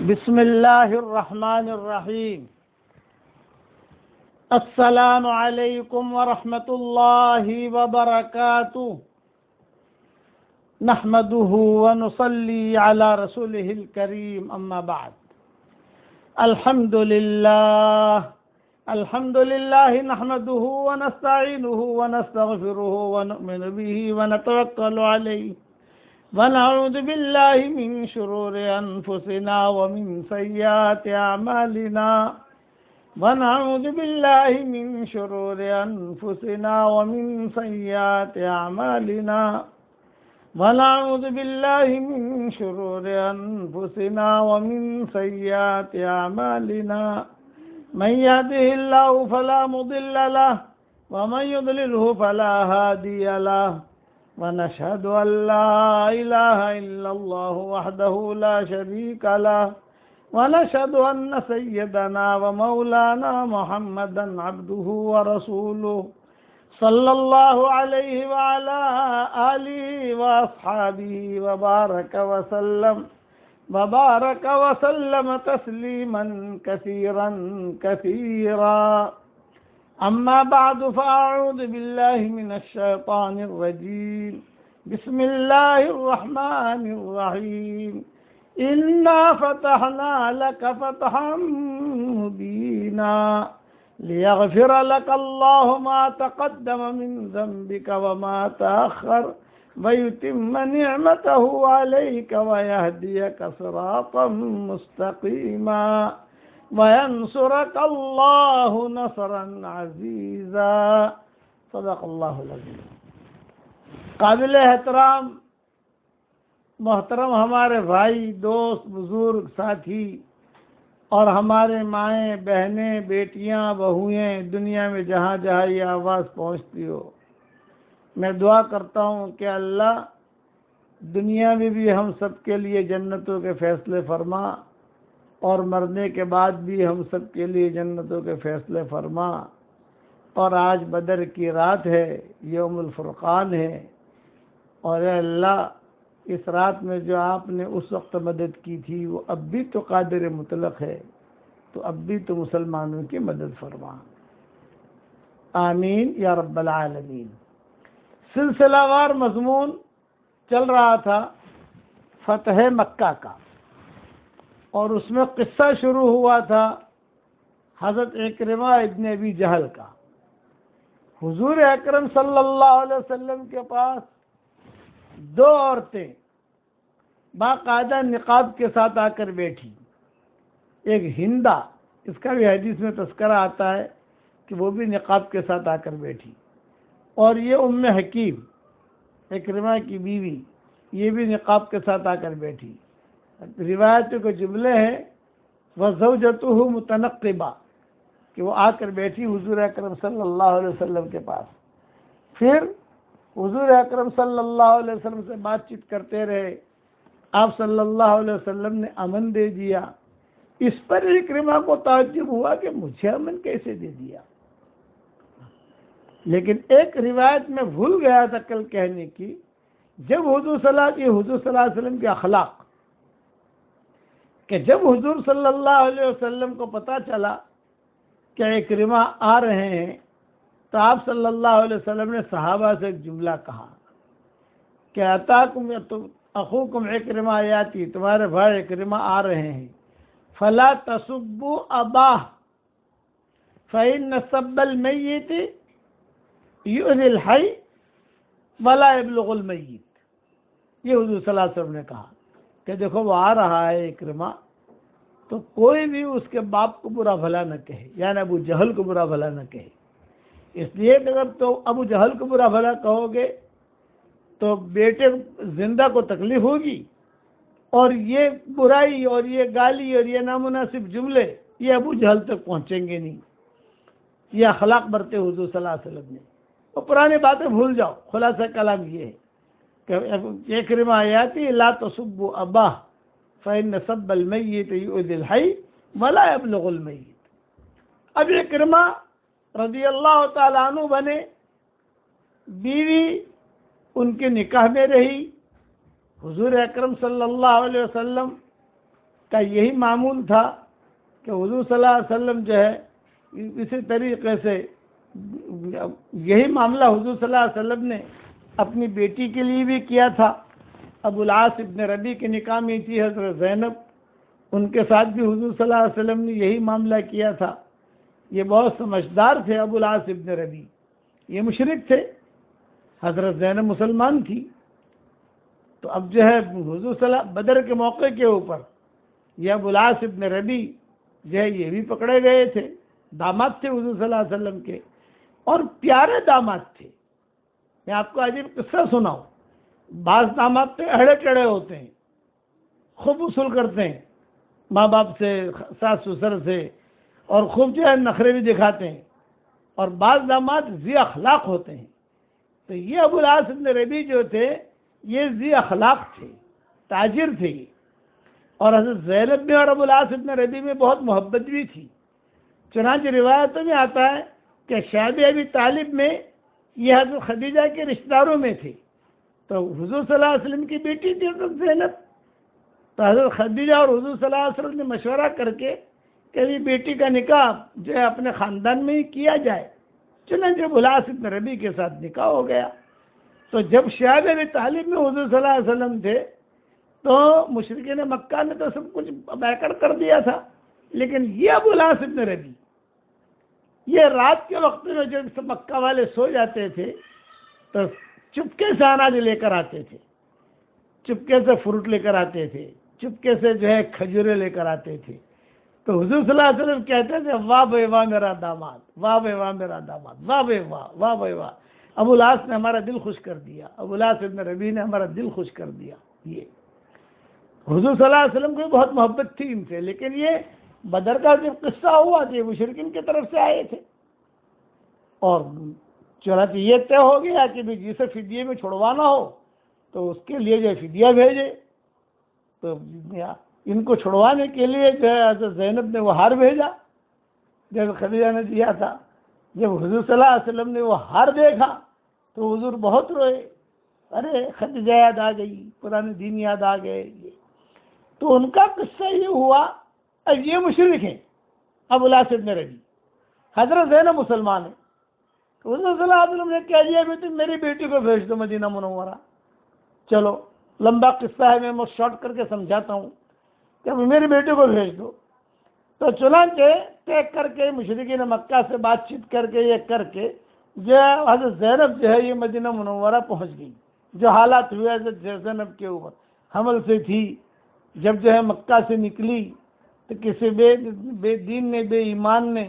بسم اللہ الرحمن الرحیم۔ السلام علیکم ورحمۃ اللہ وبرکاتہ۔ نحمده ونصلی علی رسولہ الکریم، اما بعد۔ الحمد للہ نحمده ونستعینه ونستغفره ونؤمن به ونتوکل علیہ ونعوذ باللہ من شرور انفسنا ومن سیئات اعمالنا ونعوذ باللہ من شرور انفسنا ومن سیئات اعمالنا ونعوذ باللہ من شرور انفسنا ومن سیئات اعمالنا من يهده الله فلا مضل له ومن يضلله فلا هادي له ونشهد أن لا إله إلا الله وحده لا شريك له ونشهد أن سيدنا ومولانا محمدا عبده ورسوله صلى الله عليه وعلى آله وأصحابه وبارك وسلم تسليما كثيرا كثيرا. أما بعد فأعوذ بالله من الشيطان الرجيم. بسم الله الرحمن الرحيم. إنا فتحنا لك فتحا مبينا ليغفر لك الله ما تقدم من ذنبك وما تأخر ويتم نعمته عليك ويهديك صراطا مستقيما وَيَنْصُرَكَ اللَّهُ نَصْرًا عَزِيزًا. صدق اللہ العظیم. قابل احترام محترم ہمارے بھائی، دوست، بزرگ، ساتھی اور ہمارے مائیں، بہنیں، بیٹیاں، بہوئیں، دنیا میں جہاں جہاں یہ آواز پہنچتی ہو، میں دعا کرتا ہوں کہ اللہ دنیا میں بھی ہم سب کے لیے جنتوں کے فیصلے فرما، اور مرنے کے بعد بھی ہم سب کے لیے جنتوں کے فیصلے فرما. اور آج بدر کی رات ہے، یوم الفرقان ہے، اور اے اللہ اس رات میں جو آپ نے اس وقت مدد کی تھی وہ اب بھی تو قادر مطلق ہے، تو اب بھی تو مسلمانوں کی مدد فرما. آمین یا رب العالمین. سلسلہ وار مضمون چل رہا تھا فتح مکہ کا، اور اس میں قصہ شروع ہوا تھا حضرت اکرمہ ابن ابی جہل کا. حضور اکرم صلی اللہ علیہ وسلم کے پاس دو عورتیں باقاعدہ نقاب کے ساتھ آ کر بیٹھی. ایک ہندا، اس کا بھی حدیث میں تذکرہ آتا ہے کہ وہ بھی نقاب کے ساتھ آ کر بیٹھی، اور یہ ام حکیم اکرمہ کی بیوی، یہ بھی نقاب کے ساتھ آ کر بیٹھی. روایتوں کے جملے ہیں وَزَوْجَتُهُ مُتَنَقِّبَةٌ، کہ وہ آ کر بیٹھی حضور اکرم صلی اللہ علیہ وسلم کے پاس. پھر حضور اکرم صلی اللہ علیہ وسلم سے بات چیت کرتے رہے. آپ صلی اللہ علیہ وسلم نے امن دے دیا. اس پر اکرمہ کو تعجب ہوا کہ مجھے امن کیسے دے دیا. لیکن ایک روایت میں بھول گیا تھا کل کہنے کی، جب حضور صلی اللہ علیہ وسلم کے اخلاق، کہ جب حضور صلی اللہ علیہ وسلم کو پتہ چلا کہ اکرمہ آ رہے ہیں، تو آپ صلی اللہ علیہ وسلم نے صحابہ سے ایک جملہ کہا کہ اتاکم اخوکم اکرمہ یاتی، تمہارے بھائی اکرمہ آ رہے ہیں، فلا تسبوا اباہ فإن سب المیت یؤذی الحی ولا یبلغ المیت. یہ حضور صلی اللہ علیہ وسلم نے کہا کہ دیکھو وہ آ رہا ہے اکرمہ، تو کوئی بھی اس کے باپ کو برا بھلا نہ کہے، یعنی ابو جہل کو برا بھلا نہ کہے. اس لیے کہ اگر تو ابو جہل کو برا بھلا کہو گے تو بیٹے زندہ کو تکلیف ہوگی، اور یہ برائی اور یہ گالی اور یہ نامناسب جملے یہ ابو جہل تک پہنچیں گے نہیں. یہ اخلاق برتے حضور صلی اللہ علیہ وسلم نے. اور پرانی باتیں بھول جاؤ، خلاصہ کلام یہ ہے کہ اکرمہ آیاتی لا تسبوا اباہ فإن سب المیت یؤذی الحی ولا یبلغ المیت. اب اکرمہ رضی اللہ تعالیٰ عنہ بنے، بیوی ان کے نکاح میں رہی. حضور اکرم صلی اللہ علیہ وسلم کا یہی معمول تھا کہ حضور صلی اللہ علیہ وسلم جو ہے اسی طریقے سے یہی معاملہ حضور صلی اللہ علیہ وسلم نے اپنی بیٹی کے لیے بھی کیا تھا. ابو العاص ابن ربیع کی نکاح میں تھی حضرت زینب، ان کے ساتھ بھی حضور صلی اللہ علیہ وسلم نے یہی معاملہ کیا تھا. یہ بہت سمجھدار تھے ابو العاص ابن ربیع، یہ مشرک تھے، حضرت زینب مسلمان تھی. تو اب جو ہے حضور صلی اللہ بدر کے موقع کے اوپر یہ ابو العاص ابن ربیع جو ہے یہ بھی پکڑے گئے تھے. داماد تھے حضور صلی اللہ علیہ وسلم کے، اور پیارے داماد تھے. میں آپ کو عجیب قصہ سناؤں. بعض داماد تو اڑے چڑھے ہوتے ہیں، خوب وصول کرتے ہیں ماں باپ سے، ساس سسر سے، اور خوب جو ہے نخرے بھی دکھاتے ہیں. اور بعض داماد ذی اخلاق ہوتے ہیں. تو یہ ابو العاص ابن ربیع جو تھے یہ ذی اخلاق تھے، تاجر تھے یہ. اور حضرت زینب میں اور ابو العاص ابن ربیع میں بہت محبت بھی تھی. چنانچہ روایتوں میں آتا ہے کہ شادی ابی طالب میں یہ حضرت خدیجہ کے رشتہ داروں میں تھے. تو حضور صلی اللہ علیہ وسلم کی بیٹی تھی حضرت زینب. تو حضرت خدیجہ اور حضور صلی اللہ علیہ وسلم نے مشورہ کر کے کہ یہ بیٹی کا نکاح جو ہے اپنے خاندان میں ہی کیا جائے. چنانچہ ابو العاص ابن ربیع کے ساتھ نکاح ہو گیا. تو جب شادی ابی طالب میں حضور صلی اللہ علیہ وسلم تھے تو مشرکین مکہ نے تو سب کچھ بیکر کر دیا تھا. لیکن یہ ابو العاص ابن ربیع یہ رات کے وقت میں جب مکہ والے سو جاتے تھے تو چپکے سے اناج لے کر آتے تھے، چپکے سے فروٹ لے کر آتے تھے، چپکے سے جو ہے کھجورے لے کر آتے تھے. تو حضور صلی اللہ علیہ وسلم کہتے تھے واہ بھائی واہ میرا داماد، واہ بھائی واہ میرا داماد، واہ بھائی واہ، واہ بھائی واہ. ابو العاص نے ہمارا دل خوش کر دیا، ابو العاص ابن ربیع نے ہمارا دل خوش کر دیا. یہ حضور صلی اللہ علیہ وسلم کو بہت محبت تھی ان سے. لیکن یہ بدر کا جب قصہ ہوا تو یہ مشرکین کی طرف سے آئے تھے. اور چنانچہ یہ طے ہو گیا کہ جسے فدیے میں چھڑوانا ہو تو اس کے لیے جو ہے فدیہ بھیجے. تو ان کو چھڑوانے کے لیے جو ہے حضرت زینب نے وہ ہار بھیجا جب خدیجہ نے دیا تھا. جب حضور صلی اللہ علیہ وسلم نے وہ ہار دیکھا تو حضور بہت روئے. ارے خدیجہ یاد آ گئی، پرانے دین یاد آ گئے. تو ان کا قصہ یہ ہوا. اب یہ مشرک ہیں ابو العاص ابن ربیع، حضرت زینب مسلمان ہے. حضور صلی اللہ علیہ وسلم نے کہہ دیا بھی تم میری بیٹی کو بھیج دو مدینہ منورہ. چلو لمبا قصہ ہے، میں شارٹ کر کے سمجھاتا ہوں کہ میری بیٹی کو بھیج دو. تو چنانچہ طے کر کے مشرکین مکہ سے بات چیت کر کے یہ کر کے جو حضرت زینب جو ہے یہ مدینہ منورہ پہنچ گئی. جو حالات ہوئے حضرت زینب کے اوپر حمل سے تھی، جب جو ہے مکہ سے نکلی تو کسی بے دین نے، بے ایمان نے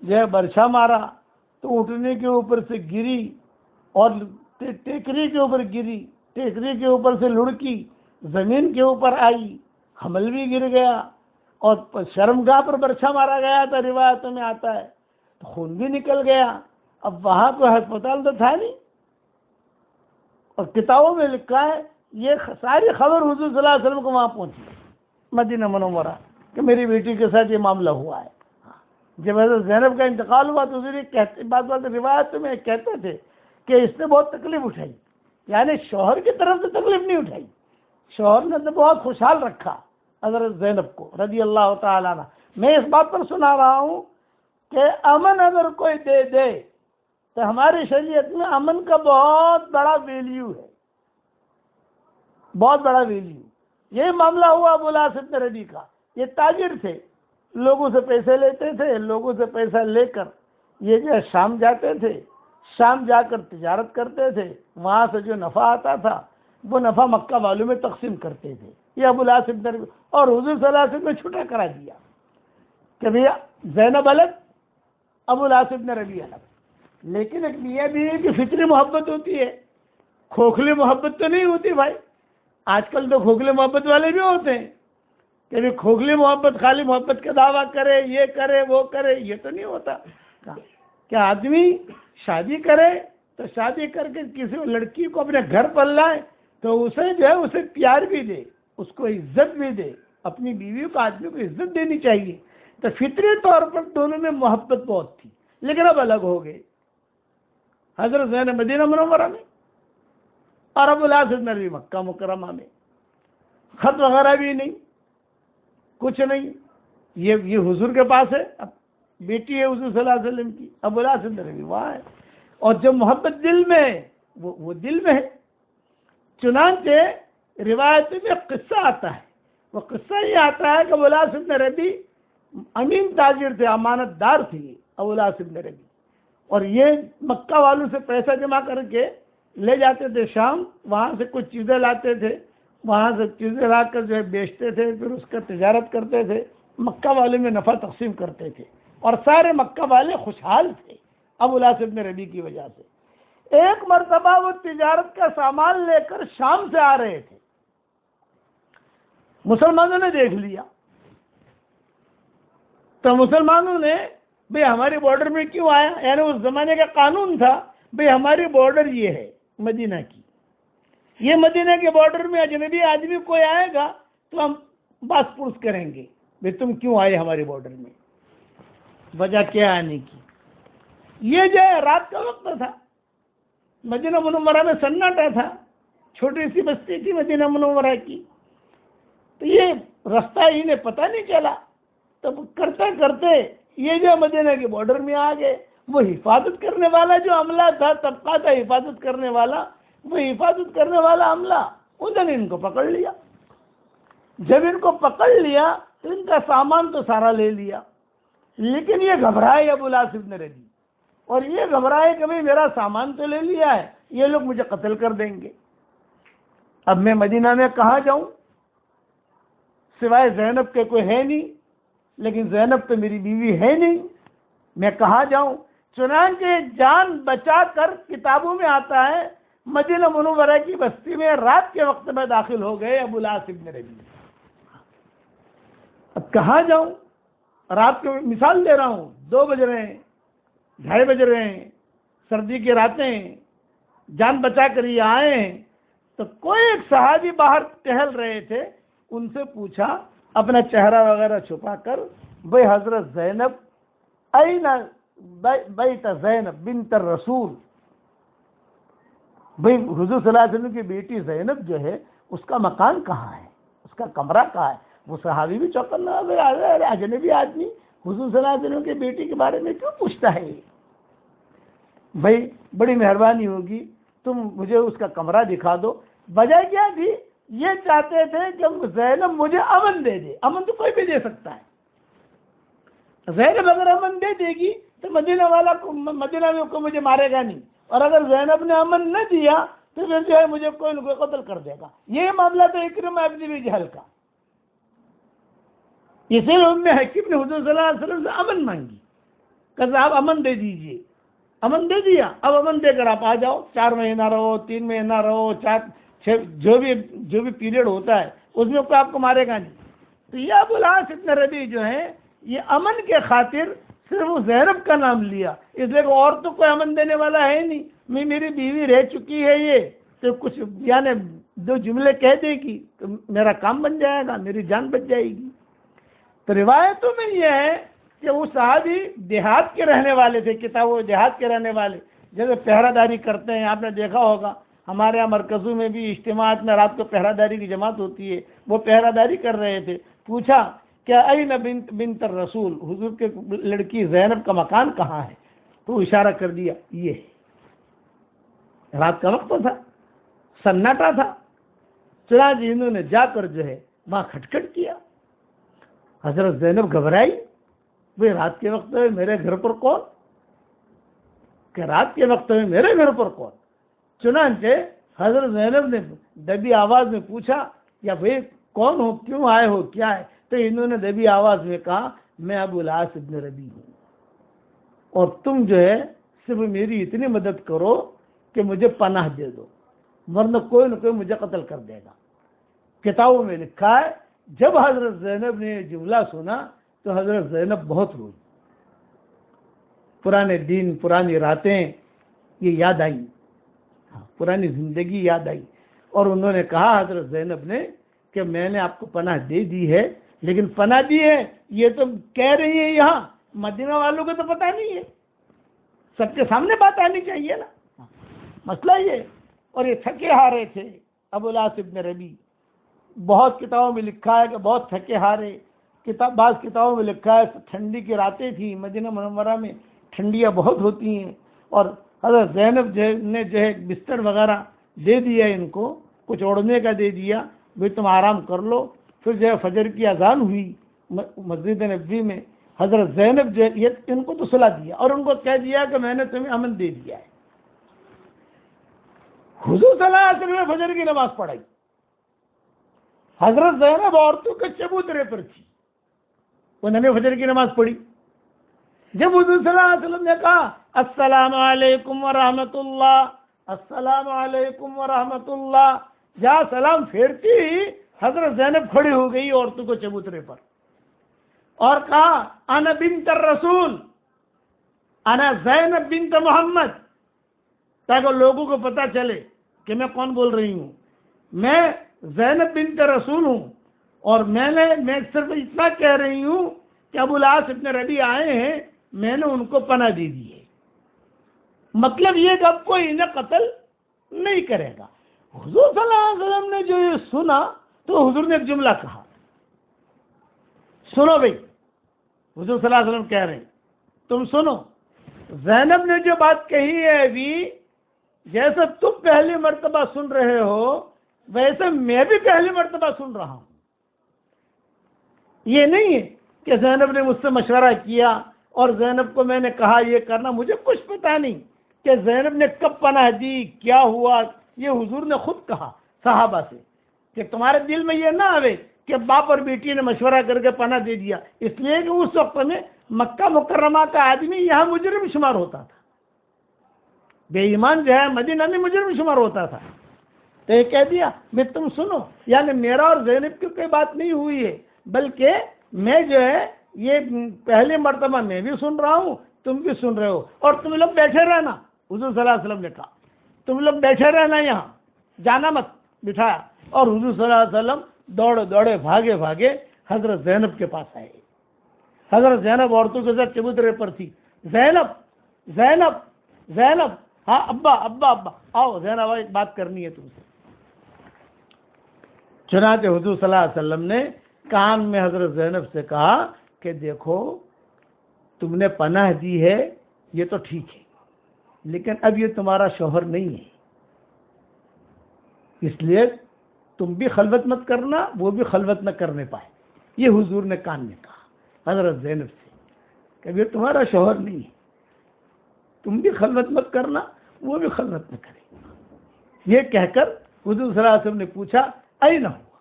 جو ہے برچھا مارا تو اٹھنے کے اوپر سے گری اور ٹیکری کے اوپر گری، ٹیکری کے اوپر سے لڑکی زمین کے اوپر آئی، حمل بھی گر گیا اور شرمگاہ پر برچھا مارا گیا تھا، روایتوں میں آتا ہے. تو خون بھی نکل گیا. اب وہاں تو ہسپتال تو تھا نہیں. اور کتابوں میں لکھا ہے یہ ساری خبر حضور صلی اللہ علیہ وسلم کو وہاں پہنچی مدینہ منورہ کہ میری بیٹی کے ساتھ یہ معاملہ ہوا ہے. جب حضرت زینب کا انتقال ہوا تو حضور بات روایت میں کہتے تھے کہ اس نے بہت تکلیف اٹھائی. یعنی شوہر کی طرف سے تکلیف نہیں اٹھائی، شوہر نے تو بہت خوشحال رکھا حضرت زینب کو رضی اللہ تعالیٰ عنہ. میں اس بات پر سنا رہا ہوں کہ امن اگر کوئی دے دے تو ہماری شریعت میں امن کا بہت بڑا ویلیو ہے، بہت بڑا ویلیو. یہ معاملہ ہوا ابو العاص ابن ربیع کا. یہ تاجر تھے، لوگوں سے پیسے لیتے تھے، لوگوں سے پیسہ لے کر یہ جو ہے شام جاتے تھے، شام جا کر تجارت کرتے تھے، وہاں سے جو نفع آتا تھا وہ نفع مکہ والوں میں تقسیم کرتے تھے. یہ ابو العاص ابن ربیع اور حضور صلی اللہ علیہ وسلم نے چھوٹا کرا دیا کہ بھیا زینب الگ، ابو العاص ابن ربیع الگ. لیکن ایک میاں بیوی کی فطری محبت ہوتی ہے، کھوکھلی محبت تو نہیں ہوتی بھائی. آج کل تو کھوکھلی محبت والے بھی ہوتے ہیں کہ بھی کھوکھلی محبت خالی محبت کا دعویٰ کرے، یہ کرے وہ کرے. یہ تو نہیں ہوتا. کیا آدمی شادی کرے تو شادی کر کے کسی لڑکی کو اپنے گھر پر لائے تو اسے جو ہے اسے پیار بھی دے، اس کو عزت بھی دے. اپنی بیوی کو آدمی کو عزت دینی چاہیے. تو فطری طور پر دونوں میں محبت بہت تھی، لیکن اب الگ ہو گئے. حضرت زینب مدینہ منورہ میں اور ابو العاص ابن ربیع مکہ مکرمہ میں. خط وغیرہ بھی نہیں. کچھ نہیں، یہ حضور کے پاس ہے، اب بیٹی ہے حضور صلی اللہ علیہ وسلم کی، ابو العاص بن ربیع وہاں ہے، اور جو محبت دل میں ہے وہ دل میں ہے۔ چنانچہ روایت میں قصہ آتا ہے، وہ قصہ یہ آتا ہے کہ ابو العاص بن ربیع امین تاجر تھے، امانت دار تھے ابو العاص بن ربیع، اور یہ مکہ والوں سے پیسہ جمع کر کے لے جاتے تھے شام، وہاں سے کچھ چیزیں لاتے تھے، وہاں سے چیزیں لا کر جو ہے بیچتے تھے، پھر اس کا تجارت کرتے تھے، مکہ والے میں نفع تقسیم کرتے تھے، اور سارے مکہ والے خوشحال تھے ابو العاص بن ربیع کی وجہ سے۔ ایک مرتبہ وہ تجارت کا سامان لے کر شام سے آ رہے تھے، مسلمانوں نے دیکھ لیا، تو مسلمانوں نے بھئی ہماری بارڈر میں کیوں آیا، یعنی اس زمانے کا قانون تھا بھئی ہماری بارڈر یہ ہے مدینہ کی، یہ مدینہ کے بارڈر میں اجنبی آدمی کوئی آئے گا تو ہم بات پرس کریں گے بھئی تم کیوں آئے ہماری بارڈر میں، وجہ کیا آنے کی۔ یہ جو ہے رات کا وقت تھا، مدینہ منورہ میں سناٹا تھا، چھوٹی سی بستی تھی مدینہ منورہ کی، تو یہ رستہ انہیں پتہ نہیں چلا، تب کرتے کرتے یہ جو مدینہ کے بارڈر میں آ گئے، وہ حفاظت کرنے والا جو عملہ تھا، طبقہ تھا حفاظت کرنے والا، وہ حفاظت کرنے والا عملہ انہوں نے ان کو پکڑ لیا۔ جب ان کو پکڑ لیا تو ان کا سامان تو سارا لے لیا، لیکن یہ گھبرائے ابو العاص بن ربیع، اور یہ گھبرائے کہ بھئی میرا سامان تو لے لیا ہے، یہ لوگ مجھے قتل کر دیں گے، اب میں مدینہ میں کہاں جاؤں، سوائے زینب کے کوئی ہے نہیں، لیکن زینب تو میری بیوی ہے نہیں، میں کہاں جاؤں۔ چنانچہ جان بچا کر کتابوں میں آتا ہے مدینہ منورہ کی بستی میں رات کے وقت میں داخل ہو گئے ابو العاص بن ربیع۔ اب کہاں جاؤں، رات کو مثال دے رہا ہوں، 2 بج رہے ہیں، 2:30 بج رہے ہیں، سردی کی راتیں، جان بچا کر یہ آئے ہیں، تو کوئی ایک صحابی باہر ٹہل رہے تھے، ان سے پوچھا اپنا چہرہ وغیرہ چھپا کر، بھئی حضرت زینب این بیت زینب بنت الرسول، بھئی حضور صلی اللہ علیہ وسلم کی بیٹی زینب جو ہے اس کا مکان کہاں ہے، اس کا کمرہ کہاں ہے۔ وہ صحابی بھی چوکن اجنبی آدمی حضور صلی اللہ علیہ وسلم کی بیٹی کے بارے میں کیوں پوچھتا ہے، بھئی بڑی مہربانی ہوگی تم مجھے اس کا کمرہ دکھا دو۔ وجہ کیا تھی، یہ چاہتے تھے کہ زینب مجھے امن دے دے، امن تو کوئی بھی دے سکتا ہے، زینب اگر امن دے دے گی تو مدینہ میں کو مجھے مارے گا نہیں، اور اگر زینب نے امن نہ دیا تو پھر جو ہے مجھے کوئی نہ کوئی قتل کر دے گا۔ یہ معاملہ تو اکرمہ ابن ابی جہل کا، اسی لیے ام حکیم نے حضور صلی اللہ علیہ وسلم سے امن مانگی کہ آپ امن دے دیجئے، امن دے دیا، اب امن دے کر آپ آ جاؤ، 4 مہینہ رہو، 3 مہینہ رہو، 4 جو بھی پیریڈ ہوتا ہے اس میں کوئی آپ کو مارے گا نہیں۔ تو یہ ابو العاص بن ربیع جو ہے یہ امن کے خاطر صرف وہ زینب کا نام لیا، اس لیے کہ اور تو کوئی امن دینے والا ہے نہیں، میری بیوی رہ چکی ہے، یہ تو کچھ یعنی 2 جملے کہہ دے گی تو میرا کام بن جائے گا، میری جان بچ جائے گی۔ تو روایتوں میں یہ ہے کہ وہ صحابی دیہات کے رہنے والے تھے، کتابوں دیہات کے رہنے والے، جیسے پہرہ داری کرتے ہیں، آپ نے دیکھا ہوگا ہمارے یہاں مرکزوں میں بھی اجتماعات میں رات کو پہرہ داری کی جماعت ہوتی ہے، وہ پہرہ داری کر رہے تھے، پوچھا کہ این بنت الرسول، حضور کے لڑکی زینب کا مکان کہاں ہے، تو اشارہ کر دیا یہ ہے۔ رات کا وقت تھا، سناٹا تھا، چنانچہ انہوں نے جا کر جو ہے وہاں کھٹکھٹ کیا، حضرت زینب گھبرائی، بھئی رات کے وقت میں میرے گھر پر کون، کہ رات کے وقت میں میرے گھر پر کون۔ چنانچہ حضرت زینب نے دبی آواز میں پوچھا یا بھئی کون ہو، کیوں آئے ہو، کیا ہے، تو انہوں نے دبی آواز میں کہا میں ابو العاص بن ربیع ہوں، اور تم جو ہے صرف میری اتنی مدد کرو کہ مجھے پناہ دے دو، ورنہ کوئی نہ کوئی مجھے قتل کر دے گا۔ کتابوں میں لکھا ہے جب حضرت زینب نے یہ جملہ سنا تو حضرت زینب بہت روئی، پرانے دن، پرانی راتیں یہ یاد آئیں، پرانی زندگی یاد آئی، اور انہوں نے کہا حضرت زینب نے کہ میں نے آپ کو پناہ دے دی ہے، لیکن پناہ دی ہے یہ تو کہہ رہی ہے، یہاں مدینہ والوں کو تو پتہ نہیں ہے، سب کے سامنے بات آنی چاہیے نا، مسئلہ یہ۔ اور یہ تھکے ہارے تھے ابو العاص بن ربیع، بہت کتابوں میں لکھا ہے کہ بہت تھکے ہارے، بعض کتابوں میں لکھا ہے ٹھنڈی کی راتیں تھیں مدینہ منورہ میں، ٹھنڈیاں بہت ہوتی ہیں، اور حضرت زینب نے جو ہے بستر وغیرہ دے دیا ان کو، کچھ اوڑھنے کا دے دیا، بھی تم آرام کر لو۔ پھر جو ہے فجر کی اذان ہوئی مسجد نبوی میں، حضرت زینب جو ہے ان کو تو سلا دیا اور ان کو کہہ دیا کہ میں نے تمہیں امن دے دیا ہے۔ حضور صلی اللہ علیہ وسلم نے فجر کی نماز پڑھائی، حضرت زینب عورتوں کے چبوترے پر تھی، انہوں نے فجر کی نماز پڑھی۔ جب حضور صلی اللہ علیہ وسلم نے کہا السلام علیکم ورحمۃ اللہ، السلام علیکم ورحمۃ اللہ، جہاں سلام پھیرتی ہی حضرت زینب کھڑی ہو گئی عورتوں کو چبوترے پر اور کہا انا بنت الرسول، انا زینب بنت محمد، تاکہ لوگوں کو پتہ چلے کہ میں کون بول رہی ہوں، میں زینب بنت رسول ہوں، اور میں صرف اتنا کہہ رہی ہوں کہ ابو العاص ابن ربیع آئے ہیں، میں نے ان کو پناہ دے دی ہے۔ مطلب یہ کہ اب کوئی انہیں قتل نہیں کرے گا۔ حضور صلی اللہ علیہ وسلم نے جو یہ سنا تو حضور نے ایک جملہ کہا، سنو بھائی، حضور صلی اللہ علیہ وسلم کہہ رہے ہیں تم سنو، زینب نے جو بات کہی ہے ابھی، جیسے تم پہلی مرتبہ سن رہے ہو ویسے میں بھی پہلی مرتبہ سن رہا ہوں۔ یہ نہیں ہے کہ زینب نے مجھ سے مشورہ کیا اور زینب کو میں نے کہا یہ کرنا، مجھے کچھ پتا نہیں کہ زینب نے کب پناہ دی، کیا ہوا، یہ حضور نے خود کہا صحابہ سے کہ تمہارے دل میں یہ نہ آوے کہ باپ اور بیٹی نے مشورہ کر کے پناہ دے دیا، اس لیے کہ اس وقت میں مکہ مکرمہ کا آدمی یہاں مجرم شمار ہوتا تھا، بے ایمان جو ہے مدینہ میں مجرم شمار ہوتا تھا، تو یہ کہہ دیا میں تم سنو، یعنی میرا اور زینب کی کوئی بات نہیں ہوئی ہے، بلکہ میں جو ہے یہ پہلی مرتبہ میں بھی سن رہا ہوں، تم بھی سن رہے ہو، اور تم لوگ بیٹھے رہنا، حضور صلی اللہ علیہ وسلم نے کہا تم لوگ بیٹھے رہنا یہاں، جانا مت، بٹھایا، اور حضور صلی اللہ علیہ وسلم دوڑے دوڑے بھاگے بھاگے حضرت زینب کے پاس آئے۔ حضرت زینب عورتوں کے ساتھ چبوترے پر تھی، زینب زینب زینب، ہاں ابا ابا ابا، آؤ زینب ایک بات کرنی ہے تم سے۔ چنانچہ حضور صلی اللہ علیہ وسلم نے کان میں حضرت زینب سے کہا کہ دیکھو تم نے پناہ دی ہے یہ تو ٹھیک ہے، لیکن اب یہ تمہارا شوہر نہیں ہے، اس لیے تم بھی خلوت مت کرنا، وہ بھی خلوت نہ کرنے پائے۔ یہ حضور نے کان میں کہا حضرت زینب سے کہ اب یہ تمہارا شوہر نہیں ہے، تم بھی خلوت مت کرنا، وہ بھی خلوت نہ کرے۔ یہ کہہ کر حضور صلی اللہ علیہ وسلم نے پوچھا این ہوا،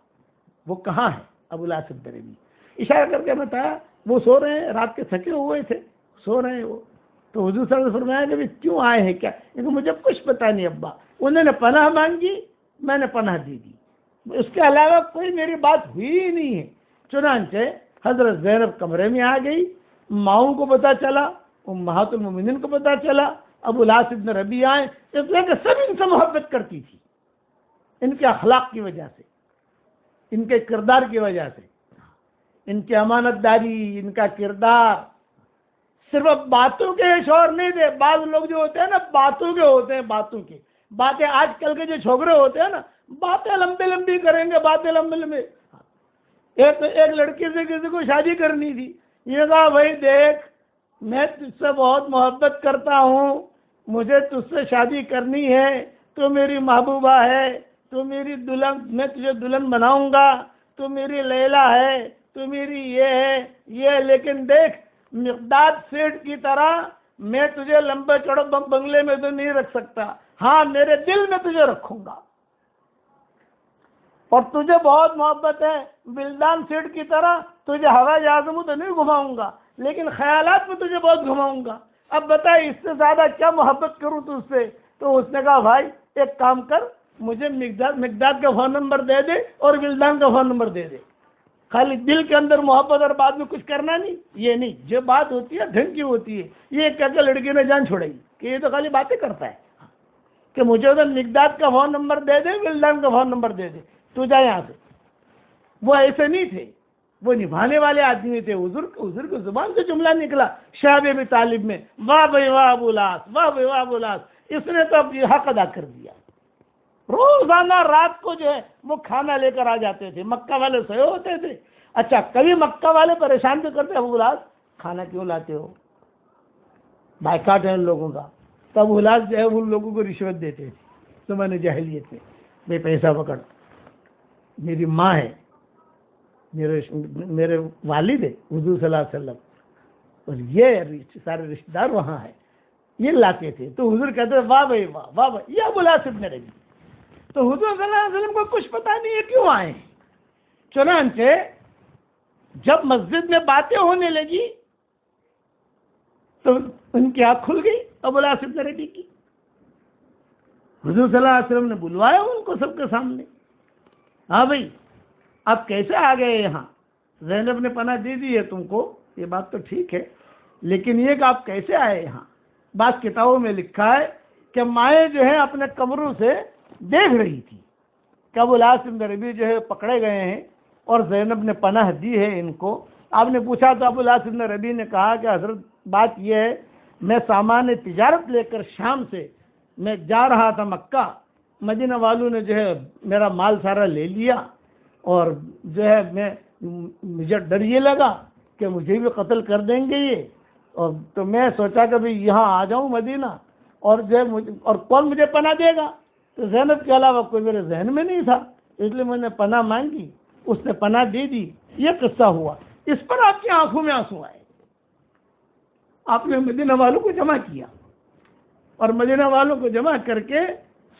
وہ کہاں ہے؟ ابو العاص بن ربیع، اشارہ کر کے بتایا وہ سو رہے ہیں، رات کے تھکے ہوئے تھے، سو رہے ہیں وہ۔ تو حضور صلی اللہ علیہ وسلم فرمایا کہ کیوں آئے ہیں کیا؟ لیکن مجھے کچھ پتا نہیں ابا، انہوں نے پناہ مانگی، میں نے پناہ دے دی، اس کے علاوہ کوئی میری بات ہوئی ہی نہیں ہے۔ چنانچہ حضرت زینب کمرے میں آ گئی، ماؤں کو پتا چلا، امہات المومنین کو پتا چلا، ابو العاص بن ربیع آئے، اس لیے کہ سب ان سے محبت کرتی تھی، ان کے اخلاق کی وجہ سے، ان کے کردار کی وجہ سے، ان کی امانت داری، ان کا کردار۔ صرف باتوں کے شوہر نہیں تھے، بعض لوگ جو ہوتے ہیں نا باتوں کے ہوتے ہیں، باتوں کے باتیں، آج کل کے جو چھوکرے ہوتے ہیں نا باتیں لمبی لمبی کریں گے، باتیں لمبی لمبی۔ ایک لڑکی سے کسی کو شادی کرنی تھی، یہ کہا بھائی دیکھ میں تجھ سے بہت محبت کرتا ہوں، مجھے تجھ سے شادی کرنی ہے، تو میری محبوبہ ہے، تو میری دلہن، میں تجھے دلہن بناؤں گا، تو میری لیلا ہے، تو میری یہ ہے یہ ہے، لیکن دیکھ مقداد سیٹھ کی طرح میں تجھے لمبے چوڑے بنگلے میں تو نہیں رکھ سکتا، ہاں میرے دل میں تجھے رکھوں گا، اور تجھے بہت محبت ہے بلدان سیٹھ کی طرح، تجھے ہوائی جہاز میں تو نہیں گھماؤں گا، لیکن خیالات میں تجھے بہت گھماؤں گا، اب بتا اس سے زیادہ کیا محبت کروں تجھ سے؟ تو اس نے کہا بھائی ایک کام کر، مجھے مقداد کا فون نمبر دے دے اور بلدان کا فون نمبر دے دے، خالی دل کے اندر محبت اور بعد میں کچھ کرنا نہیں، یہ نہیں، جو بات ہوتی ہے ڈھنگ کی ہوتی ہے۔ یہ کہہ کے لڑکی نے جان چھوڑائی کہ یہ تو خالی باتیں کرتا ہے، کہ مجھے ادھر مقداد کا فون نمبر دے دے، بلدان کا فون نمبر دے دے، تو جا یہاں سے۔ وہ ایسے نہیں تھے، وہ نبھانے والے آدمی تھے۔ حضور کی زبان سے جملہ نکلا شعب ابی طالب میں، واہ بھائی واہ ابو العاص، واہ بھائی واہ ابو العاص، اس نے تو اب یہ حق ادا کر دیا۔ روزانہ رات کو جو ہے وہ کھانا لے کر آ جاتے تھے. مکہ والے سوئے ہوتے تھے. اچھا کبھی مکہ والے پریشان بھی کرتے, ابو الاس کھانا کیوں لاتے ہو, بائیکاٹ ہے ان لوگوں کا. تو ابو الاس جو ہے ان لوگوں کو رشوت دیتے تھے زمانے جاہلیت میں. بے پیسہ پکڑ, میری ماں ہے, میرے والد ہے حضور صلی اللہ علیہ وسلم, اور یہ سارے رشتے دار وہاں ہیں, یہ لاتے تھے. تو حضور کہتے تھے واہ بھائی واہ واہ بھائی, یہ ابو الاس ابن ربیع. تو حضور صلی اللہ علیہ وسلم کو کچھ پتا نہیں ہے کیوں آئے. چنانچہ جب مسجد میں باتیں ہونے لگی تو ان کی آنکھ کھل گئی ابو الاس ابن ربیع کی. حضور صلی اللہ علیہ وسلم نے بلوایا ان کو سب کے سامنے. ہاں بھائی آپ کیسے آ گئے یہاں؟ زینب نے پناہ دے دی ہے تم کو, یہ بات تو ٹھیک ہے, لیکن یہ کہ آپ کیسے آئے یہاں؟ بعض کتابوں میں لکھا ہے کہ مائیں جو ہے اپنے کمروں سے دیکھ رہی تھی کہ ابو الاس ابن ربیع جو ہے پکڑے گئے ہیں اور زینب نے پناہ دی ہے ان کو. آپ نے پوچھا تو ابو الاس ابن ربیع نے کہا کہ حضرت بات یہ ہے, میں سامان تجارت لے کر شام سے میں جا رہا تھا مکہ, مدینہ والوں نے جو ہے میرا مال سارا لے لیا, اور جو ہے مجھے ڈر یہ لگا کہ مجھے بھی قتل کر دیں گے یہ, اور تو میں سوچا کہ بھئی یہاں آ جاؤں مدینہ, اور جو ہے اور کون مجھے پناہ دے گا؟ تو زینب کے علاوہ کوئی میرے ذہن میں نہیں تھا, اس لیے میں نے پناہ مانگی, اس نے پناہ دے دی. یہ قصہ ہوا. اس پر آپ کی آنکھوں میں آنسو آئے. آپ نے مدینہ والوں کو جمع کیا, اور مدینہ والوں کو جمع کر کے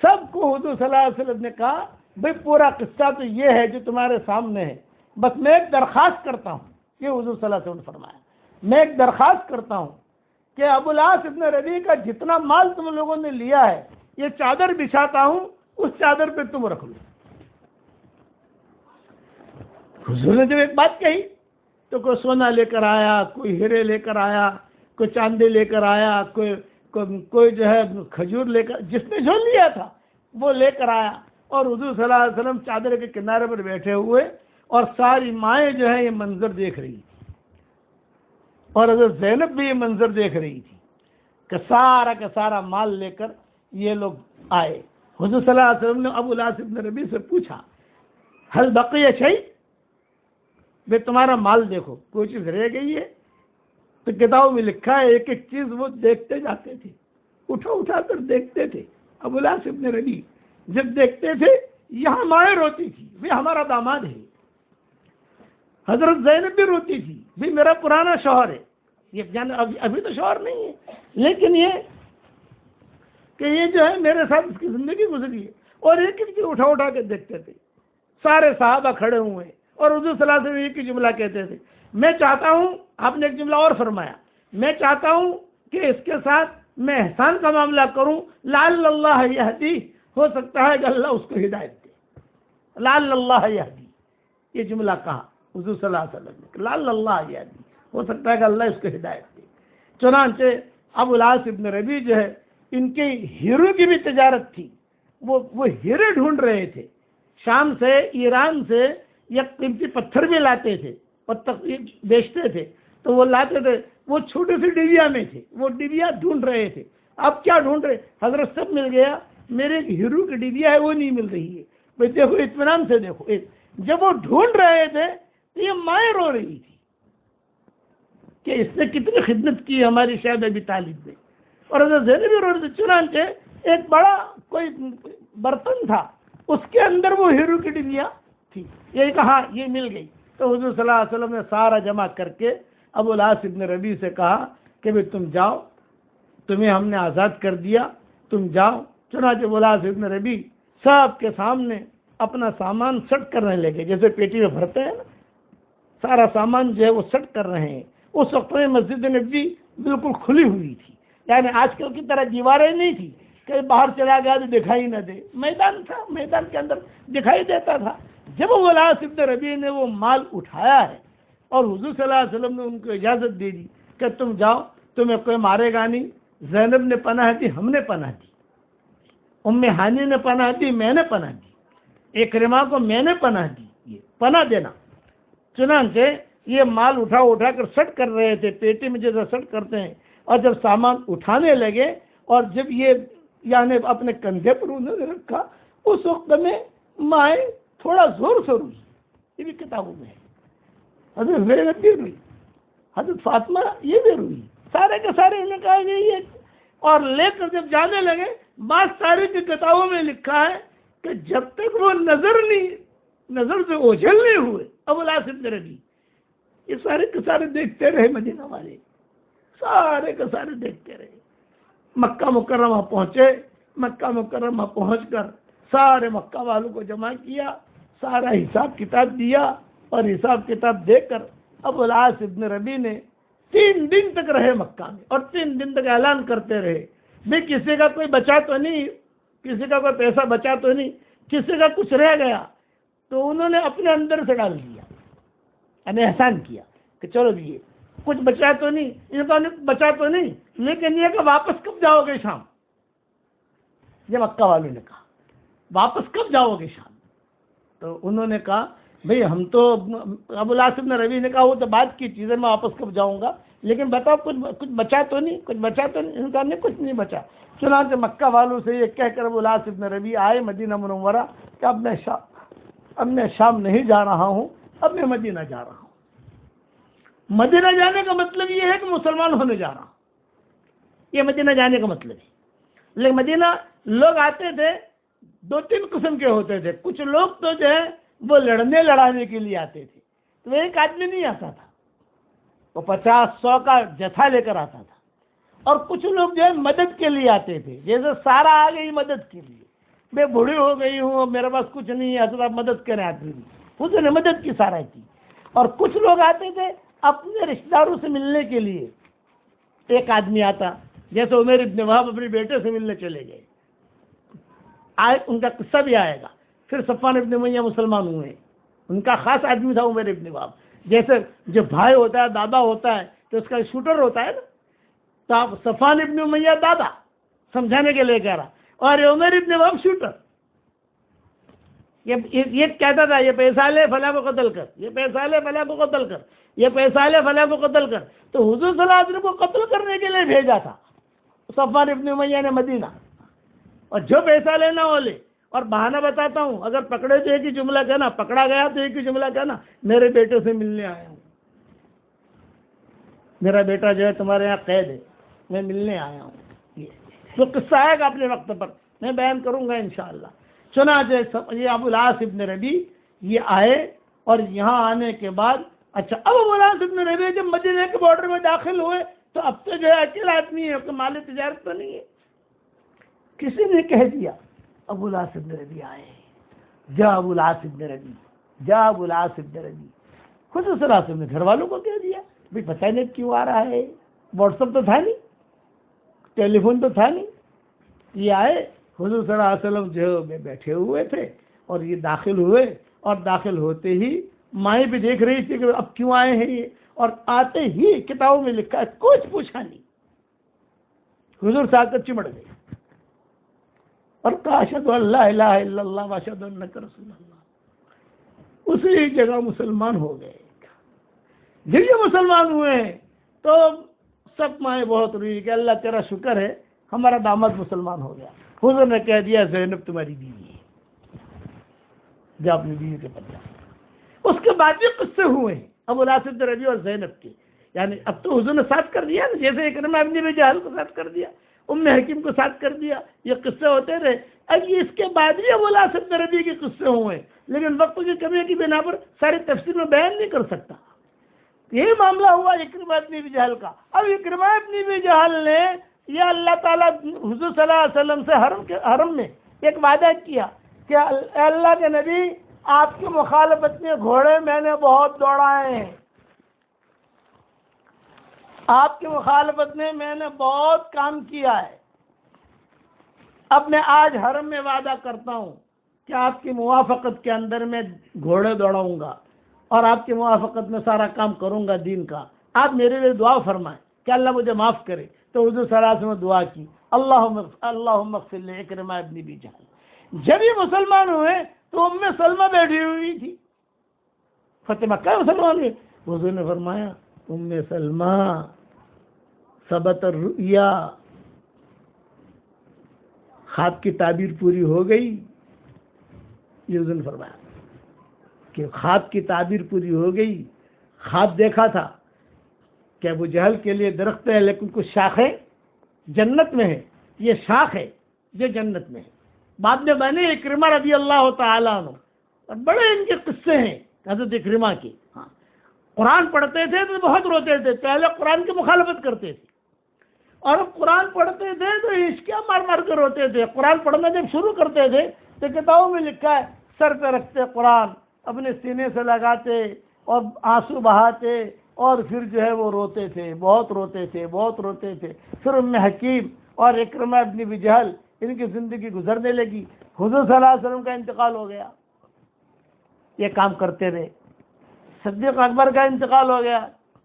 سب کو حضور صلی اللہ علیہ وسلم نے کہا بھئی پورا قصہ تو یہ ہے جو تمہارے سامنے ہے, بس میں ایک درخواست کرتا ہوں. یہ حضور صلی اللہ علیہ وسلم نے فرمایا, میں ایک درخواست کرتا ہوں کہ ابو الاس ابن ربیع کا جتنا مال تم لوگوں نے لیا ہے, یہ چادر بچھاتا ہوں, اس چادر پہ تم رکھ لو. حضور نے جب ایک بات کہی تو کوئی سونا لے کر آیا, کوئی ہیرے لے کر آیا, کوئی چاندی لے کر آیا, کوئی جو ہے کھجور لے کر, جس نے جو لیا تھا وہ لے کر آیا. اور حضور صلی اللہ علیہ وسلم چادر کے کنارے پر بیٹھے ہوئے, اور ساری مائیں جو ہیں یہ منظر دیکھ رہی تھی, اور حضرت زینب بھی یہ منظر دیکھ رہی تھی کہ سارا کا سارا مال لے کر یہ لوگ آئے. حضور صلی اللہ علیہ وسلم نے ابو الاس ابن ربیع سے پوچھا حل بقی شیء, بھئی تمہارا مال دیکھو کوئی چیز رہ گئی ہے؟ تو کتابوں میں لکھا ہے ایک ایک چیز وہ دیکھتے جاتے تھے, اٹھا کر دیکھتے تھے. ابو الاس ابن ربیع جب دیکھتے تھے یہاں مائیں روتی تھی, بھئی ہمارا داماد ہے. حضرت زینب بھی روتی تھی, بھئی میرا پرانا شوہر ہے. یہ ابھی تو شوہر نہیں ہے, لیکن یہ کہ یہ جو ہے میرے ساتھ اس کی زندگی گزری ہے. اور ایک ایک چیز اٹھا کے دیکھتے تھے. سارے صحابہ کھڑے ہوئے ہیں, اور حضور صلی اللہ علیہ وسلم ایک ہی جملہ کہتے تھے, میں چاہتا ہوں, آپ نے ایک جملہ اور فرمایا, میں چاہتا ہوں کہ اس کے ساتھ میں احسان کا معاملہ کروں, لعل اللہ یہدی, ہو سکتا ہے کہ اللہ اس کو ہدایت دے. لعل اللہ یہدی, یہ جملہ کہا حضور صلی اللہ علیہ وسلم نے, لعل اللہ یہدی, ہو سکتا ہے کہ اللہ اس کو ہدایت دے. چنانچہ ابو الاس ابن ربیع جو ہے ان کے ہیرو کی بھی تجارت تھی, وہ ہیرے ڈھونڈ رہے تھے. شام سے, ایران سے یا قیمتی پتھر بھی لاتے تھے, پتھر بیچتے تھے, تو وہ لاتے تھے, وہ چھوٹے سے ڈبیا میں تھے, وہ ڈبیا ڈھونڈ رہے تھے. اب کیا ڈھونڈ رہے حضرت, سب مل گیا, میرے ایک ہیرو کی ڈبیا ہے وہ نہیں مل رہی ہے. بھائی دیکھو اطمینان سے دیکھو. جب وہ ڈھونڈ رہے تھے تو یہ مائیں رو رہی تھی کہ اس نے کتنی خدمت کی ہماری شاید ابی طالب نے, اور حضرت زینب بھی رو رہی تھی. چنانچہ ایک بڑا کوئی برتن تھا, اس کے اندر وہ ہیرو کی ڈبیا تھی. یہ کہا یہ مل گئی. تو حضور صلی اللہ علیہ وسلم نے سارا جمع کر کے ابو الاس ابن ربیع سے کہا کہ بھئی تم جاؤ, تمہیں ہم نے آزاد کر دیا, تم جاؤ. چنانچہ ابو الاس ابن ربیع سب کے سامنے اپنا سامان سٹ کرنے لگے, جیسے پیٹی میں بھرتے ہیں نا, سارا سامان جو ہے وہ سٹ کر رہے ہیں. اس وقت میں مسجد نبوی بالکل کھلی ہوئی تھی, یعنی آج کل کی طرح دیواریں نہیں تھی کہ باہر چلا گیا تو دکھائی نہ دے. میدان تھا, میدان کے اندر دکھائی دیتا تھا. جب ابو الاس ابن ربیع نے وہ مال اٹھایا ہے اور حضور صلی اللہ علیہ وسلم نے ان کو اجازت دے دی کہ تم جاؤ, تمہیں کوئی مارے گا نہیں. زینب نے پناہ دی, ہم نے پناہ دی, ام ہانی نے پناہ دی, میں نے پناہ دی, اکرمہ کو میں نے پناہ دی. یہ پناہ دینا. چنانچہ یہ مال اٹھا کر سٹ کر رہے تھے, پیٹی میں جیسا سٹ کرتے ہیں, اور جب سامان اٹھانے لگے اور جب یہ یعنی اپنے کندھے پر انہوں نے رکھا اس وقت میں مائیں تھوڑا زور سے روئی، یہ بھی کتابوں میں ہے. حضرت زینب بھی روئی، حضرت فاطمہ یہ بھی روئی، سارے کے سارے انہوں نے کہا کہ یہ، اور لے کر جب جانے لگے، بعض تاریخ کی کتابوں میں لکھا ہے کہ جب تک وہ نظر سے اوجھل نہیں ہوئے ابو العاص ابن ربیع، یہ سارے کے سارے دیکھتے رہے، مدینہ والے سارے کے سارے دیکھتے رہے. مکہ مکرمہ پہنچے، مکہ مکرمہ پہنچ کر سارے مکہ والوں کو جمع کیا، سارا حساب کتاب دیا، اور حساب کتاب دے کر ابو العاص ابن ربیع نے 3 دن تک رہے مکہ میں، اور 3 دن تک اعلان کرتے رہے بھی کسی کا کوئی بچا تو نہیں، کسی کا کوئی پیسہ بچا تو نہیں، کسی کا کچھ رہ گیا تو انہوں نے اپنے اندر سے ڈال دیا، یعنی احسان کیا کہ چلو یہ کچھ بچا تو نہیں، ان کا بچا تو نہیں، لیکن یہ کہ واپس کب جاؤ گے شام؟ یہ مکہ والوں نے کہا واپس کب جاؤ گے شام؟ تو انہوں نے کہا بھئی ہم تو، ابو العاص ابن ربیع نے کہا وہ تو بات کی چیز ہے، میں واپس کب جاؤں گا، لیکن بتاؤ کچھ بچا تو نہیں، کچھ بچا تو نہیں؟ ان کا نہیں، کچھ نہیں بچا. چنانچہ مکہ والوں سے یہ کہہ کر ابو العاص ابن ربیع آئے مدینہ منورہ کہ اب میں شام نہیں جا رہا ہوں، اب میں مدینہ جا رہا ہوں. مدینہ جانے کا مطلب یہ ہے کہ مسلمان ہونے جا رہا ہوں، یہ مدینہ جانے کا مطلب ہے. لیکن مدینہ لوگ آتے تھے 2-3 قسم کے ہوتے تھے. کچھ لوگ تو جو ہے وہ لڑانے کے لیے آتے تھے، تو ایک آدمی نہیں آتا تھا، وہ 50-100 کا جتھا لے کر آتا تھا. اور کچھ لوگ جو ہے مدد کے لیے آتے تھے، جیسے سارا آ گئی مدد کے لیے، میں بوڑھی ہو گئی ہوں، میرے پاس کچھ نہیں ہے، حضرت مدد کریں آدمی، اس نے مدد کی سارا کی. اور کچھ لوگ آتے تھے اپنے رشتہ داروں سے ملنے کے لیے. ایک آدمی آتا، جیسے عمیر ابن وہب اپنے بیٹے سے ملنے چلے گئے، ان کا قصہ بھی آئے گا. پھر صفوان ابن امیہ مسلمان ہوئے، ان کا خاص آدمی تھا عمیر ابن وہب. جیسے جو بھائی ہوتا ہے، دادا ہوتا ہے، تو اس کا شوٹر ہوتا ہے نا، تو آپ صفوان ابن امیہ دادا سمجھانے کے لیے کہہ رہا، اور عمیر ابن وہب شوٹر. یہ کہتا تھا یہ پیسہ لے فلاں کو قتل کر، یہ پیسہ لے فلاں کو قتل کر، یہ پیسہ لے فلاں کو قتل کر. تو حضور صلی اللہ علیہ وسلم کو قتل کرنے کے لیے بھیجا تھا صفوان ابن امیہ نے مدینہ، اور جو پیسہ لینا وہ لے. اور بہانہ بتاتا ہوں، اگر پکڑے تو ایک ہی جملہ کہنا، پکڑا گیا تو ایک ہی جملہ کہنا، میرے بیٹے سے ملنے آیا ہوں، میرا بیٹا جو ہے تمہارے یہاں قید ہے، میں ملنے آیا ہوں. یہ تو قصہ آئے گا اپنے وقت پر، میں بیان کروں گا انشاءاللہ. چنانچہ یہ ابو العاص ابن ربیع یہ آئے، اور یہاں آنے کے بعد اچھا اب ابو العاص ابن ربیع جب مدینہ کے بارڈر میں داخل ہوئے تو اب تو جو ہے اکیلا آدمی ہے، مال تجارت تو نہیں ہے. کسی نے کہہ دیا ابو العاص ابن ربیع آئے، جا ابو العاص ابن ربیع، جا ابو العاص ابن ربیع. خود صلی اللہ علیہ وسلم نے گھر والوں کو کہہ دیا بھائی پتہ نہیں کیوں آ رہا ہے، واٹس ایپ تو تھا نہیں، ٹیلی فون تو تھا نہیں. یہ آئے، حضور صلی اللہ علیہ وسلم جو میں بیٹھے ہوئے تھے، اور یہ داخل ہوئے، اور داخل ہوتے ہی مائیں بھی دیکھ رہی تھی کہ اب کیوں آئے ہیں یہ، اور آتے ہی کتابوں میں لکھا ہے کچھ پوچھا نہیں، حضور صاحب کو چمڑ گئے اور کہا اشہد ان لا الہ الا اللہ واشہد انک رسول اللہ. اسی جگہ مسلمان ہو گئے. جب یہ مسلمان ہوئے تو سب مائیں بہت روئی کہ اللہ تیرا شکر ہے ہمارا داماد مسلمان ہو گیا. حضور نے کہہ دیا زینب تمہاری بیوی ہے، جا اپنی بیوی کے پاس جا. اس کے بعد بھی قصے ہوئے ہیں ابو العاص ابن ربیع اور زینب کے، یعنی اب تو حضور نے ساتھ کر دیا نا، جیسے اکرمہ ابن ابی جہل کو ساتھ کر دیا، ام حکیم کو ساتھ کر دیا، یہ قصے ہوتے رہے. اب یہ اس کے بعد بھی ابو العاص ابن ربیع کے قصے ہوئے، لیکن وقت کی کمی کی بنا پر ساری تفصیل میں بیان نہیں کر سکتا. یہی معاملہ ہوا اکرمہ ابن ابی جہل کا. اب اکرمہ ابن ابی جہل نے یہ اللہ تعالیٰ حضور صلی اللہ علیہ وسلم سے حرم میں ایک وعدہ کیا کہ اللہ کے نبی آپ کی مخالفت میں گھوڑے میں نے بہت دوڑائے ہیں، آپ کی مخالفت میں نے بہت کام کیا ہے. اب میں آج حرم میں وعدہ کرتا ہوں کہ آپ کی موافقت کے اندر میں گھوڑے دوڑاؤں گا اور آپ کی موافقت میں سارا کام کروں گا دین کا. آپ میرے لیے دعا فرمائیں کہ اللہ مجھے معاف کرے. تو حضور صلی اللہ علیہ وسلم نے دعا کی، اللہم اغفر لعکرمہ ابن ابی جہل. جب یہ مسلمان ہوئے تو ام سلمہ بیٹھی ہوئی تھی، فتح مکہ مسلمان ہوئے. حضور نے فرمایا ام سلمہ ثبت الرؤیا، خواب کی تعبیر پوری ہو گئی، یہ حضور نے فرمایا کہ خواب کی تعبیر پوری ہو گئی. خواب دیکھا تھا کہ ابو جہل کے لیے درخت ہے لیکن کچھ شاخیں جنت میں ہے، یہ شاخ ہے یہ جنت میں ہے. بعد میں بنے اکرمہ رضی اللہ تعالیٰ عنہ، اور بڑے ان کے قصے ہیں حضرت اکرمہ کے. ہاں، قرآن پڑھتے تھے تو بہت روتے تھے، پہلے قرآن کی مخالفت کرتے تھے، اور قرآن پڑھتے تھے تو ہچکیاں مار مار کر روتے تھے. قرآن پڑھنا جب شروع کرتے تھے تو کتابوں میں لکھا ہے سر پہ رکھتے قرآن، اپنے سینے سے لگاتے اور آنسو بہاتے، اور پھر جو ہے وہ روتے تھے، بہت روتے تھے، بہت روتے تھے. پھر ام حکیم اور اکرمہ ابن ابی جہل ان کی زندگی گزرنے لگی. حضور صلی اللہ علیہ وسلم کا انتقال ہو گیا، یہ کام کرتے رہے. صدیق اکبر کا انتقال ہو گیا.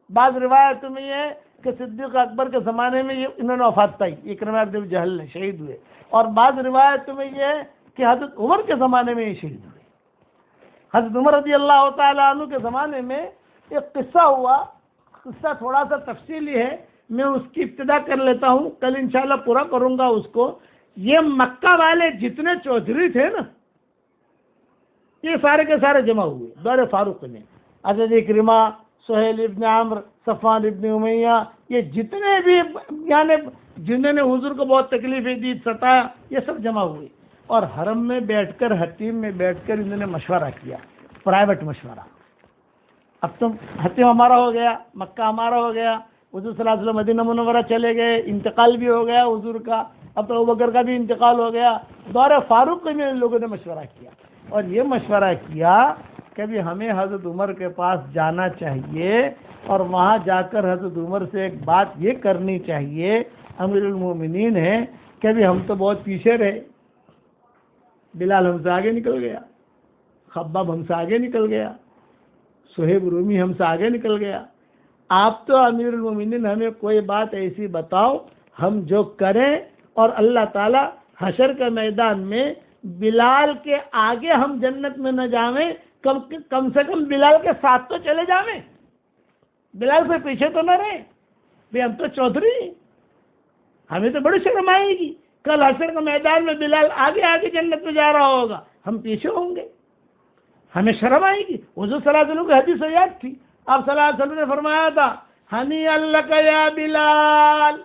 بعض روایتوں میں یہ ہے کہ صدیق اکبر کے زمانے میں انہوں نے وفات پائی، اکرمہ ابن ابی جہل نے شہید ہوئے. اور بعض روایتوں میں یہ ہے کہ حضرت عمر کے زمانے میں یہ شہید ہوئے. حضرت عمر رضی اللہ تعالیٰ عنہ کے زمانے میں ایک قصہ ہوا. قصہ تھوڑا سا تفصیلی ہے، میں اس کی ابتدا کر لیتا ہوں، کل انشاءاللہ پورا کروں گا اس کو. یہ مکہ والے جتنے چودھری تھے نا، یہ سارے کے سارے جمع ہوئے دور فاروق میں. حضرت اکرمہ، سہیل ابن عمرو، صفوان ابن امیہ، یہ جتنے بھی یعنی جنہوں نے حضور کو بہت تکلیفیں دی، ستایا، یہ سب جمع ہوئے. اور حرم میں بیٹھ کر، حتیم میں بیٹھ کر انہوں نے مشورہ کیا، پرائیویٹ مشورہ. اب تو حتیم ہمارا ہو گیا، مکہ ہمارا ہو گیا، حضور صلی اللہ علیہ وسلم مدینہ منورہ چلے گئے، انتقال بھی ہو گیا حضور کا، اب تو ابوبکر کا بھی انتقال ہو گیا. دور فاروق میں ان لوگوں نے مشورہ کیا، اور یہ مشورہ کیا کہ بھی ہمیں حضرت عمر کے پاس جانا چاہیے، اور وہاں جا کر حضرت عمر سے ایک بات یہ کرنی چاہیے، امیر المومنین ہیں کہ بھی ہم تو بہت پیچھے رہے، بلال ہم سے آگے نکل گیا، خباب ہم سے آگے نکل گیا، صہیب رومی ہم سے آگے نکل گیا. آپ تو امیر المومنین ہمیں کوئی بات ایسی بتاؤ ہم جو کریں، اور اللہ تعالیٰ حشر کے میدان میں بلال کے آگے ہم جنت میں نہ جاویں، کم سے کم بلال کے ساتھ تو چلے جاویں، بلال سے پیچھے تو نہ رہیں. بھئی ہم تو چودھری ہیں، ہمیں تو بڑی شرم آئے گی. کل حشر کے میدان میں بلال آگے آگے جنت میں جا رہا ہوگا، ہم پیچھے ہوں گے، ہمیں شرم آئے گی. حضور صلی اللہ علیہ وسلم کی حدیث یاد تھی، آپ صلی اللہ علیہ وسلم نے فرمایا تھا ہنی لک یا بلال،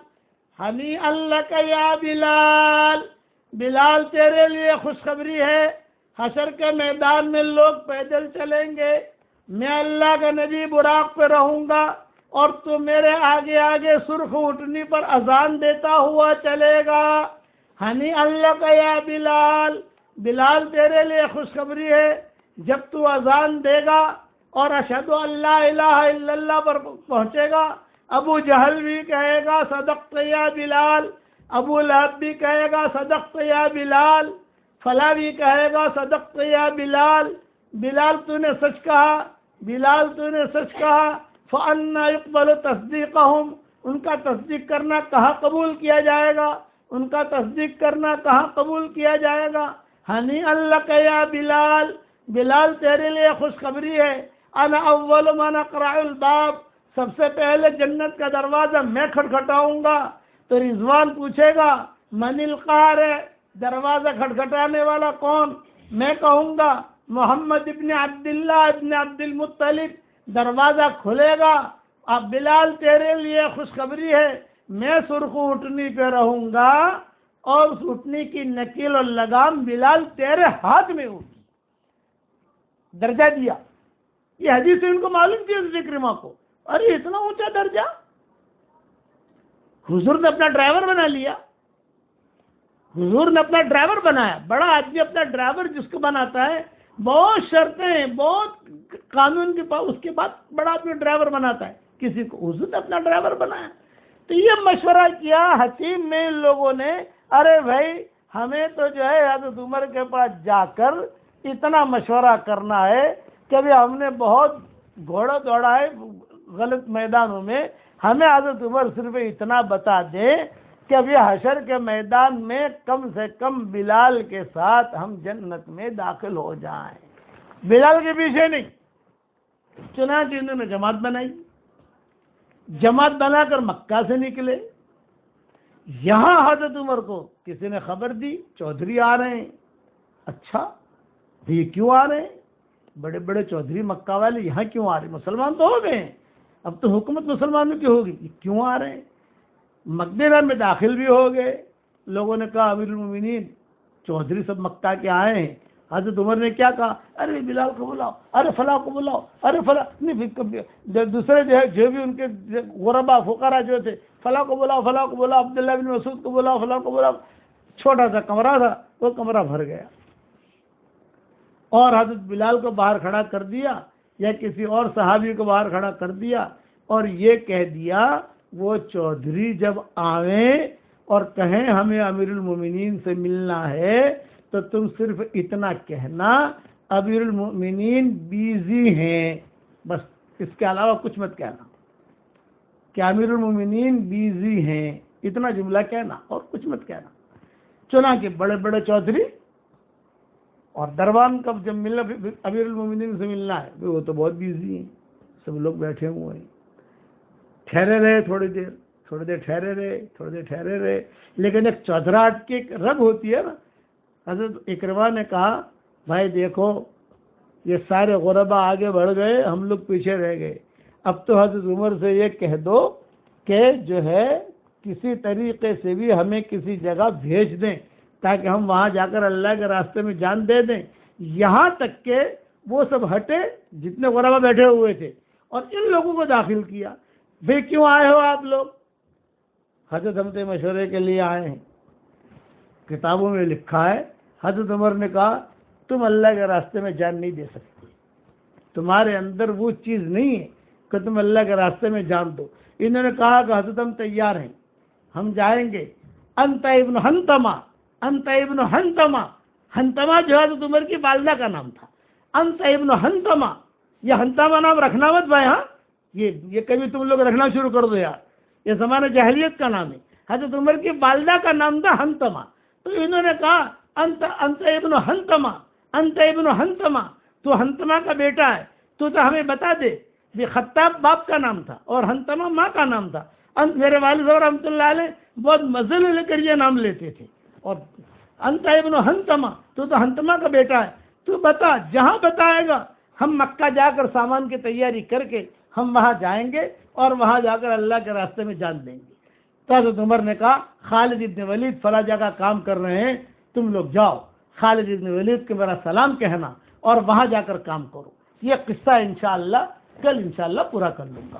ہنی لک یا بلال، بلال تیرے لیے خوشخبری ہے، حشر کے میدان میں لوگ پیدل چلیں گے، میں اللہ کا نبی براق پہ رہوں گا، اور تو میرے آگے آگے سرخ اٹھنی پر اذان دیتا ہوا چلے گا. ہنی لک یا بلال، بلال تیرے لیے خوشخبری ہے، جب تو اذان دے گا اور اشہد ان لا الہ الا اللہ پر پہنچے گا، ابو جہل بھی کہے گا صدقت یا بلال، ابو لہب بھی کہے گا صدقت یا بلال، فلاں بھی کہے گا صدقت یا بلال، بلال تو نے سچ کہا، بلال تو نے سچ کہا. فَأَنَّا يُقْبَلُ تَصْدِيقَهُمْ، ان کا تصدیق کرنا کہاں قبول کیا جائے گا، ان کا تصدیق کرنا کہاں قبول کیا جائے گا. ہنی لک یا بلال، بلال تیرے لیے خوشخبری ہے، انا اول من اقرع الباب، سب سے پہلے جنت کا دروازہ میں کھٹکھٹاؤں گا. تو رضوان پوچھے گا من القارئ، دروازہ کھٹکھٹانے والا کون؟ میں کہوں گا محمد ابن عبداللہ ابن عبد المطلب. دروازہ کھلے گا، اب بلال تیرے لیے خوشخبری ہے، میں سرخ اٹھنی پہ رہوں گا، اور اس اٹھنی کی نکیل اور لگام بلال تیرے ہاتھ میں ہوگی. درجہ دیا، یہ حدیث سے ان کو معلوم تھی حضرت اکرمہ کو، ارے اتنا اونچا درجہ حضور نے اپنا ڈرائیور بنا لیا. حضور نے اپنا ڈرائیور بنایا. بڑا آدمی اپنا ڈرائیور جس کو بناتا ہے، بہت شرطیں، بہت قانون کے پاس، اس کے بعد بڑا آدمی ڈرائیور بناتا ہے کسی کو. حضور نے اپنا ڈرائیور بنایا. تو یہ مشورہ کیا حتیم میں ان لوگوں نے، ارے بھائی ہمیں تو جو ہے حضرت عمر کے پاس جا کر اتنا مشورہ کرنا ہے کہ ابھی ہم نے بہت گھوڑا دوڑا ہے غلط میدانوں میں، ہمیں حضرت عمر صرف اتنا بتا دے کہ ابھی حشر کے میدان میں کم سے کم بلال کے ساتھ ہم جنت میں داخل ہو جائیں، بلال کے پیچھے نہیں. چنانچہ انہوں نے جماعت بنائی، جماعت بنا کر مکہ سے نکلے. یہاں حضرت عمر کو کسی نے خبر دی چودھری آ رہے ہیں. اچھا یہ کیوں آ رہے ہیں؟ بڑے بڑے چودھری مکہ والے یہاں کیوں آ رہے ہیں؟ مسلمان تو ہو گئے ہیں، اب تو حکومت مسلمانوں کی ہوگی، یہ کیوں آ رہے ہیں؟ مقبرہ میں داخل بھی ہو گئے، لوگوں نے کہا امیر المومنین چودھری سب مکہ کے آئے ہیں۔ حضرت عمر نے کیا کہا؟ ارے بلال کو بلاؤ، ارے فلاں کو بلاؤ، ارے فلاں نہیں، دوسرے جو بھی ان کے غربا فقراء جو تھے، فلاں کو بلاؤ، فلاں کو بلاؤ، عبداللہ بن مسعود کو بلاؤ، فلاں کو بلاؤ۔ چھوٹا سا کمرہ تھا، وہ کمرہ بھر گیا، اور حضرت بلال کو باہر کھڑا کر دیا یا کسی اور صحابی کو باہر کھڑا کر دیا اور یہ کہہ دیا وہ چودھری جب آئیں اور کہیں ہمیں امیر المومنین سے ملنا ہے تو تم صرف اتنا کہنا امیر المومنین بیزی ہیں، بس اس کے علاوہ کچھ مت کہنا کہ امیر المومنین بیزی ہیں، اتنا جملہ کہنا اور کچھ مت کہنا۔ چنانچہ بڑے بڑے چودھری اور دربان کب جب ملنا امیر المومنین سے ملنا ہے وہ تو بہت بیزی ہیں، سب لوگ بیٹھے ہوئے ہیں، ٹھہرے رہے تھوڑی دیر ٹھہرے رہے، لیکن ایک چودھراہٹ کی ایک رگ ہوتی ہے نا۔ حضرت اکرمہ نے کہا بھائی دیکھو یہ سارے غربا آگے بڑھ گئے، ہم لوگ پیچھے رہ گئے، اب تو حضرت عمر سے یہ کہہ دو کہ جو ہے کسی طریقے سے بھی ہمیں کسی جگہ بھیج دیں تاکہ ہم وہاں جا کر اللہ کے راستے میں جان دے دیں، یہاں تک کہ وہ سب ہٹے جتنے غربا بیٹھے ہوئے تھے اور ان لوگوں کو داخل کیا۔ بھئی کیوں آئے ہو آپ لوگ؟ حضرت ہم تو مشورے کے لیے آئے ہیں، کتابوں میں لکھا ہے، حضرت عمر نے کہا تم اللہ کے راستے میں جان نہیں دے سکتے، تمہارے اندر وہ چیز نہیں ہے کہ تم اللہ کے راستے میں جان دو۔ انہوں نے کہا کہ حضرت ہم تیار ہیں، ہم جائیں گے۔ انت ابن حنتمہ، انت ابن حنتمہ، حنتمہ جو حضرت عمر کی والدہ کا نام تھا، انت ابن حنتمہ، یہ حنتمہ نام رکھنا مت بھائی، ہاں یہ کبھی تم لوگ رکھنا شروع کر دو یار، یہ زمانہ جاہلیت کا نام ہے۔ حضرت عمر کی والدہ کا نام تھا حنتمہ، تو انہوں نے کہا انت ابن حنتمہ، انت ابن حنتمہ، تو حنتمہ کا بیٹا ہے، تو ہمیں بتا دے۔ یہ خطاب باپ کا نام تھا اور حنتمہ ماں کا نام تھا۔ میرے والد صاحب رحمۃ اللہ علیہ بہت مزے لے کر یہ نام لیتے تھے، اور انت ابن حنتمہ، تو حنتمہ کا بیٹا ہے، تو بتا، جہاں بتائے گا ہم مکہ جا کر سامان کی تیاری کر کے ہم وہاں جائیں گے اور وہاں جا کر اللہ کے راستے میں جان دیں گے۔ تو حضرت عمر نے کہا خالد ابن ولید فلاں جگہ کام کر رہے ہیں، تم لوگ جاؤ خالد ابن ولید کے میرا سلام کہنا اور وہاں جا کر کام کرو۔ یہ قصہ انشاءاللہ کل انشاءاللہ پورا کر لوں گا۔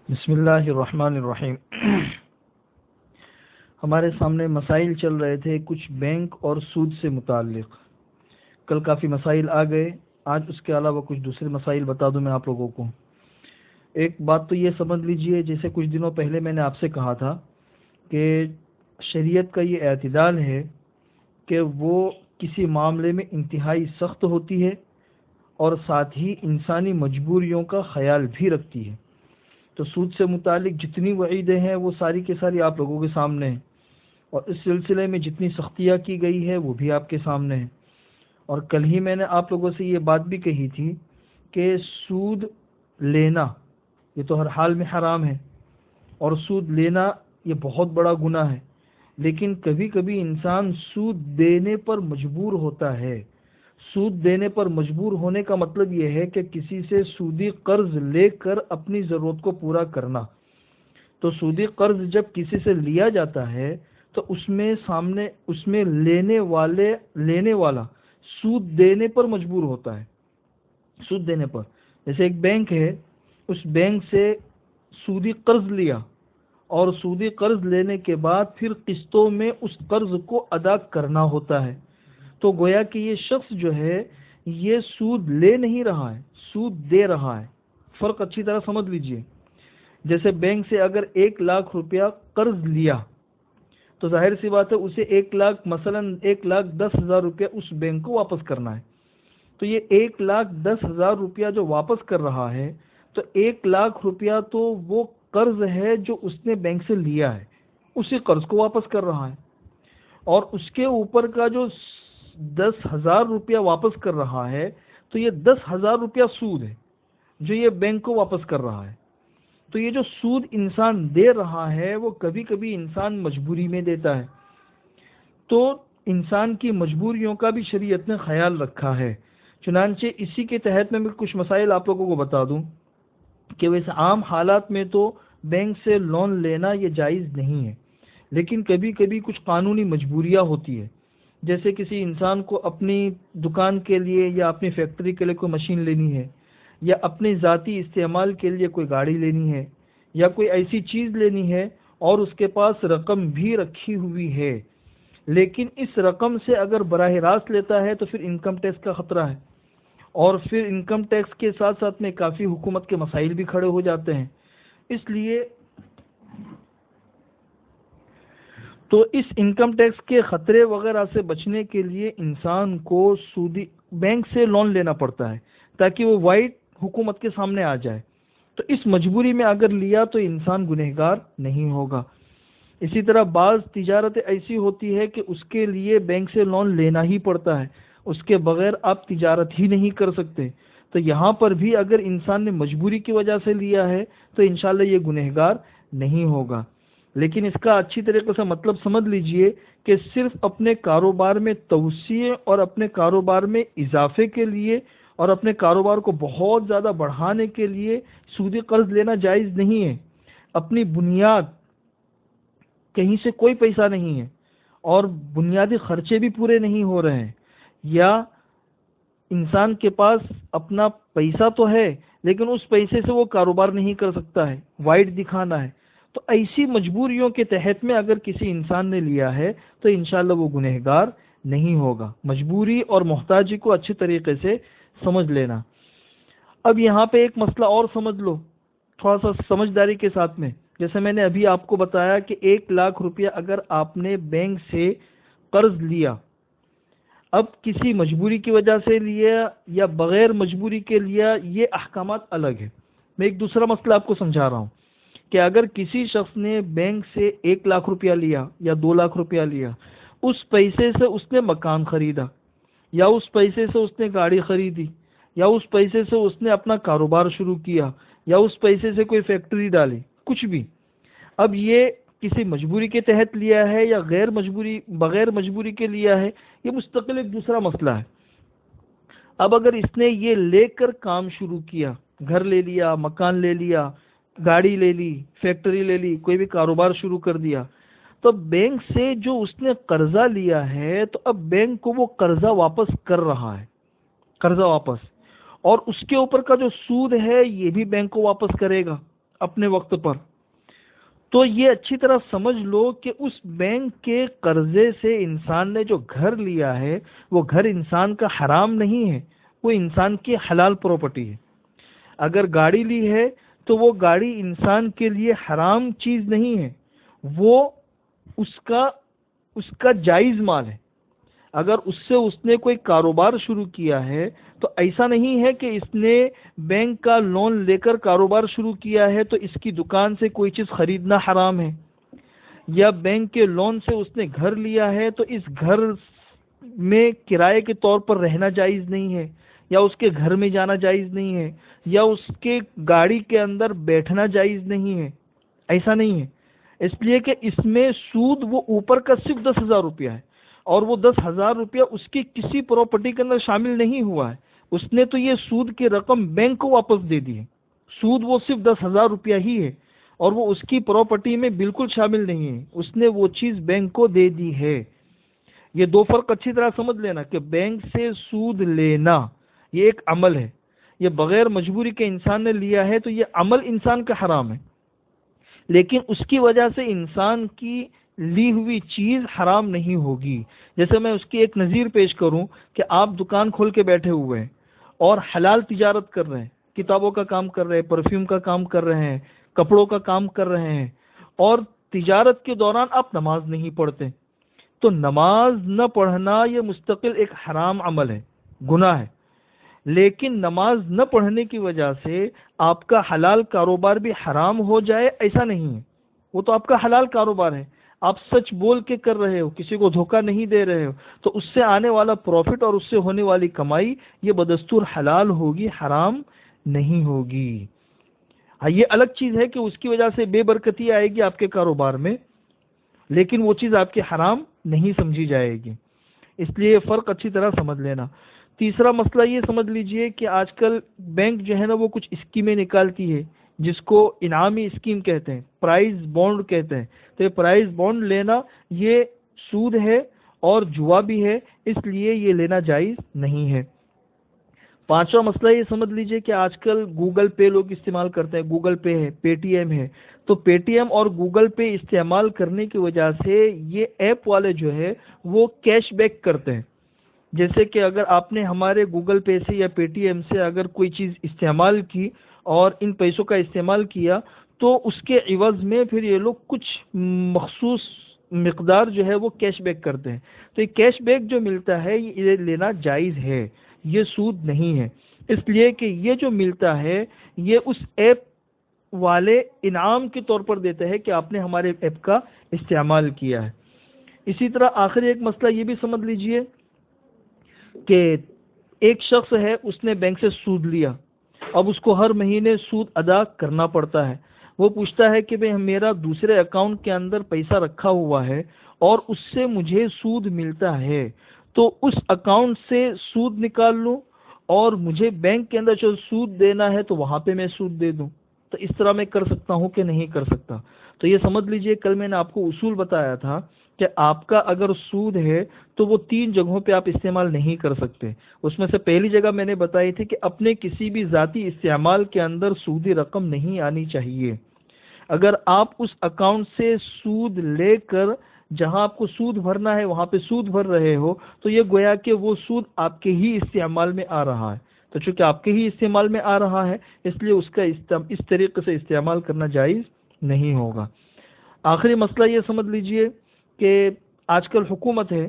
بسم اللہ الرحمن الرحیم۔ ہمارے سامنے مسائل چل رہے تھے کچھ بینک اور سود سے متعلق، کل کافی مسائل آ گئے، آج اس کے علاوہ کچھ دوسرے مسائل بتا دوں میں آپ لوگوں کو۔ ایک بات تو یہ سمجھ لیجئے، جیسے کچھ دنوں پہلے میں نے آپ سے کہا تھا کہ شریعت کا یہ اعتدال ہے کہ وہ کسی معاملے میں انتہائی سخت ہوتی ہے اور ساتھ ہی انسانی مجبوریوں کا خیال بھی رکھتی ہے۔ تو سود سے متعلق جتنی وعیدیں ہیں وہ ساری کے ساری آپ لوگوں کے سامنے ہیں، اور اس سلسلے میں جتنی سختیاں کی گئی ہے وہ بھی آپ کے سامنے ہیں۔ اور کل ہی میں نے آپ لوگوں سے یہ بات بھی کہی تھی کہ سود لینا یہ تو ہر حال میں حرام ہے، اور سود لینا یہ بہت بڑا گناہ ہے، لیکن کبھی کبھی انسان سود دینے پر مجبور ہوتا ہے۔ سود دینے پر مجبور ہونے کا مطلب یہ ہے کہ کسی سے سودی قرض لے کر اپنی ضرورت کو پورا کرنا۔ تو سودی قرض جب کسی سے لیا جاتا ہے تو اس میں لینے والا سود دینے پر مجبور ہوتا ہے۔ سود دینے پر، جیسے ایک بینک ہے، اس بینک سے سودی قرض لیا اور سودی قرض لینے کے بعد پھر قسطوں میں اس قرض کو ادا کرنا ہوتا ہے۔ تو گویا کہ یہ شخص جو ہے یہ سود لے نہیں رہا ہے، سود دے رہا ہے۔ فرق اچھی طرح سمجھ لیجئے۔ جیسے بینک سے اگر 1 لاکھ روپیہ قرض لیا تو ظاہر سی بات ہے اسے 1,10,000 روپیہ اس بینک کو واپس کرنا ہے۔ تو یہ 1,10,000 روپیہ جو واپس کر رہا ہے تو 1,00,000 روپیہ تو وہ قرض ہے جو اس نے بینک سے لیا ہے، اسی قرض کو واپس کر رہا ہے، اور اس کے اوپر کا جو 10,000 روپیہ واپس کر رہا ہے تو یہ 10,000 روپیہ سود ہے جو یہ بینک کو واپس کر رہا ہے۔ تو یہ جو سود انسان دے رہا ہے وہ کبھی کبھی انسان مجبوری میں دیتا ہے، تو انسان کی مجبوریوں کا بھی شریعت نے خیال رکھا ہے۔ چنانچہ اسی کے تحت میں کچھ مسائل آپ لوگوں کو بتا دوں کہ ویسے عام حالات میں تو بینک سے لون لینا یہ جائز نہیں ہے، لیکن کبھی کبھی کچھ قانونی مجبوریاں ہوتی ہے، جیسے کسی انسان کو اپنی دکان کے لیے یا اپنی فیکٹری کے لیے کوئی مشین لینی ہے، یا اپنے ذاتی استعمال کے لیے کوئی گاڑی لینی ہے، یا کوئی ایسی چیز لینی ہے اور اس کے پاس رقم بھی رکھی ہوئی ہے، لیکن اس رقم سے اگر براہ راست لیتا ہے تو پھر انکم ٹیکس کا خطرہ ہے، اور پھر انکم ٹیکس کے ساتھ ساتھ میں کافی حکومت کے مسائل بھی کھڑے ہو جاتے ہیں۔ اس لیے تو اس انکم ٹیکس کے خطرے وغیرہ سے بچنے کے لیے انسان کو سودی بینک سے لون لینا پڑتا ہے تاکہ وہ وائٹ حکومت کے سامنے آ جائے۔ تو اس مجبوری میں اگر لیا تو انسان گنہگار نہیں ہوگا۔ اسی طرح بعض تجارتیں ایسی ہوتی ہے کہ اس کے لیے بینک سے لون لینا ہی پڑتا ہے، اس کے بغیر آپ تجارت ہی نہیں کر سکتے۔ تو یہاں پر بھی اگر انسان نے مجبوری کی وجہ سے لیا ہے تو انشاءاللہ یہ گنہگار نہیں ہوگا۔ لیکن اس کا اچھی طریقے سے مطلب سمجھ لیجئے کہ صرف اپنے کاروبار میں توسیع اور اپنے کاروبار میں اضافے کے لیے اور اپنے کاروبار کو بہت زیادہ بڑھانے کے لیے سودی قرض لینا جائز نہیں ہے۔ اپنی بنیاد کہیں سے کوئی پیسہ نہیں ہے اور بنیادی خرچے بھی پورے نہیں ہو رہے ہیں، یا انسان کے پاس اپنا پیسہ تو ہے لیکن اس پیسے سے وہ کاروبار نہیں کر سکتا ہے، وائٹ دکھانا ہے، تو ایسی مجبوریوں کے تحت میں اگر کسی انسان نے لیا ہے تو انشاءاللہ وہ گنہگار نہیں ہوگا۔ مجبوری اور محتاجی کو اچھے طریقے سے سمجھ لینا۔ اب یہاں پہ ایک مسئلہ اور سمجھ لو تھوڑا سا سمجھداری کے ساتھ میں، جیسے میں نے ابھی آپ کو بتایا کہ 1,00,000 روپیہ اگر آپ نے بینک سے قرض لیا، اب کسی مجبوری کی وجہ سے لیا یا بغیر مجبوری کے لیا، یہ احکامات الگ ہے۔ میں ایک دوسرا مسئلہ آپ کو سمجھا رہا ہوں کہ اگر کسی شخص نے بینک سے 1,00,000 روپیہ لیا یا 2,00,000 روپیہ لیا، اس پیسے سے اس نے مکان خریدا، یا اس پیسے سے اس نے گاڑی خریدی، یا اس پیسے سے اس نے اپنا کاروبار شروع کیا، یا اس پیسے سے کوئی فیکٹری ڈالی، کچھ بھی، اب یہ کسی مجبوری کے تحت لیا ہے یا بغیر مجبوری کے لیا ہے، یہ مستقل ایک دوسرا مسئلہ ہے۔ اب اگر اس نے یہ لے کر کام شروع کیا، گھر لے لیا، مکان لے لیا، گاڑی لے لی، فیکٹری لے لی، کوئی بھی کاروبار شروع کر دیا، تو بینک سے جو اس نے قرضہ لیا ہے تو اب بینک کو وہ قرضہ واپس کر رہا ہے، قرضہ واپس، اور اس کے اوپر کا جو سود ہے یہ بھی بینک کو واپس کرے گا اپنے وقت پر۔ تو یہ اچھی طرح سمجھ لو کہ اس بینک کے قرضے سے انسان نے جو گھر لیا ہے وہ گھر انسان کا حرام نہیں ہے، وہ انسان کی حلال پراپرٹی ہے۔ اگر گاڑی لی ہے تو وہ گاڑی انسان کے لیے حرام چیز نہیں ہے، وہ اس کا جائز مال ہے۔ اگر اس سے اس نے کوئی کاروبار شروع کیا ہے تو ایسا نہیں ہے کہ اس نے بینک کا لون لے کر کاروبار شروع کیا ہے تو اس کی دکان سے کوئی چیز خریدنا حرام ہے، یا بینک کے لون سے اس نے گھر لیا ہے تو اس گھر میں کرائے کے طور پر رہنا جائز نہیں ہے، یا اس کے گھر میں جانا جائز نہیں ہے، یا اس کے گاڑی کے اندر بیٹھنا جائز نہیں ہے، ایسا نہیں ہے۔ اس لیے کہ اس میں سود وہ اوپر کا صرف 10,000 روپیہ ہے، اور وہ 10,000 روپیہ اس کی کسی پراپرٹی کے اندر شامل نہیں ہوا ہے، اس نے تو یہ سود کی رقم بینک کو واپس دے دی ہے، سود وہ صرف 10,000 روپیہ ہی ہے اور وہ اس کی پراپرٹی میں بالکل شامل نہیں ہے، اس نے وہ چیز بینک کو دے دی ہے۔ یہ دو فرق اچھی طرح سمجھ لینا کہ بینک سے سود لینا یہ ایک عمل ہے، یہ بغیر مجبوری کے انسان نے لیا ہے تو یہ عمل انسان کا حرام ہے، لیکن اس کی وجہ سے انسان کی لی ہوئی چیز حرام نہیں ہوگی۔ جیسے میں اس کی ایک نظیر پیش کروں کہ آپ دکان کھول کے بیٹھے ہوئے ہیں اور حلال تجارت کر رہے ہیں، کتابوں کا کام کر رہے ہیں، پرفیوم کا کام کر رہے ہیں، کپڑوں کا کام کر رہے ہیں، اور تجارت کے دوران آپ نماز نہیں پڑھتے، تو نماز نہ پڑھنا یہ مستقل ایک حرام عمل ہے، گناہ ہے۔ لیکن نماز نہ پڑھنے کی وجہ سے آپ کا حلال کاروبار بھی حرام ہو جائے ایسا نہیں ہے. وہ تو آپ کا حلال کاروبار ہے، آپ سچ بول کے کر رہے ہو، کسی کو دھوکہ نہیں دے رہے ہو، تو اس سے آنے والا پروفٹ اور اس سے ہونے والی کمائی یہ بدستور حلال ہوگی، حرام نہیں ہوگی. ہاں یہ الگ چیز ہے کہ اس کی وجہ سے بے برکتی آئے گی آپ کے کاروبار میں، لیکن وہ چیز آپ کے حرام نہیں سمجھی جائے گی. اس لیے یہ فرق اچھی طرح سمجھ لینا. تیسرا مسئلہ یہ سمجھ لیجئے کہ آج کل بینک جو ہے نا وہ کچھ اسکیمیں نکالتی ہے جس کو انعامی اسکیم کہتے ہیں، پرائز بانڈ کہتے ہیں. تو یہ پرائز بانڈ لینا یہ سود ہے اور جوا بھی ہے، اس لیے یہ لینا جائز نہیں ہے. پانچواں مسئلہ یہ سمجھ لیجئے کہ آج کل گوگل پے لوگ استعمال کرتے ہیں، گوگل پے ہے، پے ٹی ایم ہے. تو پے ٹی ایم اور گوگل پے استعمال کرنے کی وجہ سے یہ ایپ والے جو ہے وہ کیش بیک کرتے ہیں. جیسے کہ اگر آپ نے ہمارے گوگل پے سے یا پے ٹی ایم سے اگر کوئی چیز استعمال کی اور ان پیسوں کا استعمال کیا تو اس کے عوض میں پھر یہ لوگ کچھ مخصوص مقدار جو ہے وہ کیش بیک کرتے ہیں. تو یہ کیش بیک جو ملتا ہے یہ لینا جائز ہے، یہ سود نہیں ہے. اس لیے کہ یہ جو ملتا ہے یہ اس ایپ والے انعام کے طور پر دیتے ہیں کہ آپ نے ہمارے ایپ کا استعمال کیا ہے. اسی طرح آخری ایک مسئلہ یہ بھی سمجھ لیجئے کہ ایک شخص ہے اس نے بینک سے سود لیا، اب اس کو ہر مہینے سود ادا کرنا پڑتا ہے. وہ پوچھتا ہے کہ میرا دوسرے اکاؤنٹ کے اندر پیسہ رکھا ہوا ہے اور اس سے مجھے سود ملتا ہے، تو اس اکاؤنٹ سے سود نکال لوں اور مجھے بینک کے اندر جو سود دینا ہے تو وہاں پہ میں سود دے دوں. تو اس طرح میں کر سکتا ہوں کہ نہیں کر سکتا؟ تو یہ سمجھ لیجئے کل میں نے آپ کو اصول بتایا تھا کہ آپ کا اگر سود ہے تو وہ 3 جگہوں پہ آپ استعمال نہیں کر سکتے. اس میں سے پہلی جگہ میں نے بتائی تھی کہ اپنے کسی بھی ذاتی استعمال کے اندر سودی رقم نہیں آنی چاہیے. اگر آپ اس اکاؤنٹ سے سود لے کر جہاں آپ کو سود بھرنا ہے وہاں پہ سود بھر رہے ہو تو یہ گویا کہ وہ سود آپ کے ہی استعمال میں آ رہا ہے. تو چونکہ آپ کے ہی استعمال میں آ رہا ہے اس لیے اس کا اس طریقے سے استعمال کرنا جائز نہیں ہوگا. آخری مسئلہ یہ سمجھ لیجئے کہ آج کل حکومت ہے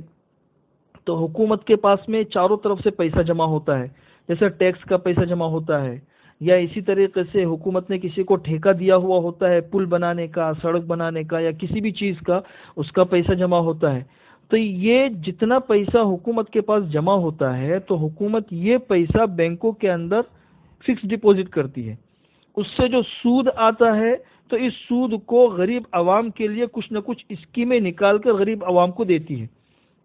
تو حکومت کے پاس میں چاروں طرف سے پیسہ جمع ہوتا ہے، جیسے ٹیکس کا پیسہ جمع ہوتا ہے یا اسی طریقے سے حکومت نے کسی کو ٹھیکہ دیا ہوا ہوتا ہے پل بنانے کا، سڑک بنانے کا یا کسی بھی چیز کا، اس کا پیسہ جمع ہوتا ہے. تو یہ جتنا پیسہ حکومت کے پاس جمع ہوتا ہے تو حکومت یہ پیسہ بینکوں کے اندر فکس ڈپوزٹ کرتی ہے. اس سے جو سود آتا ہے تو اس سود کو غریب عوام کے لیے کچھ نہ کچھ اسکیمیں نکال کر غریب عوام کو دیتی ہے.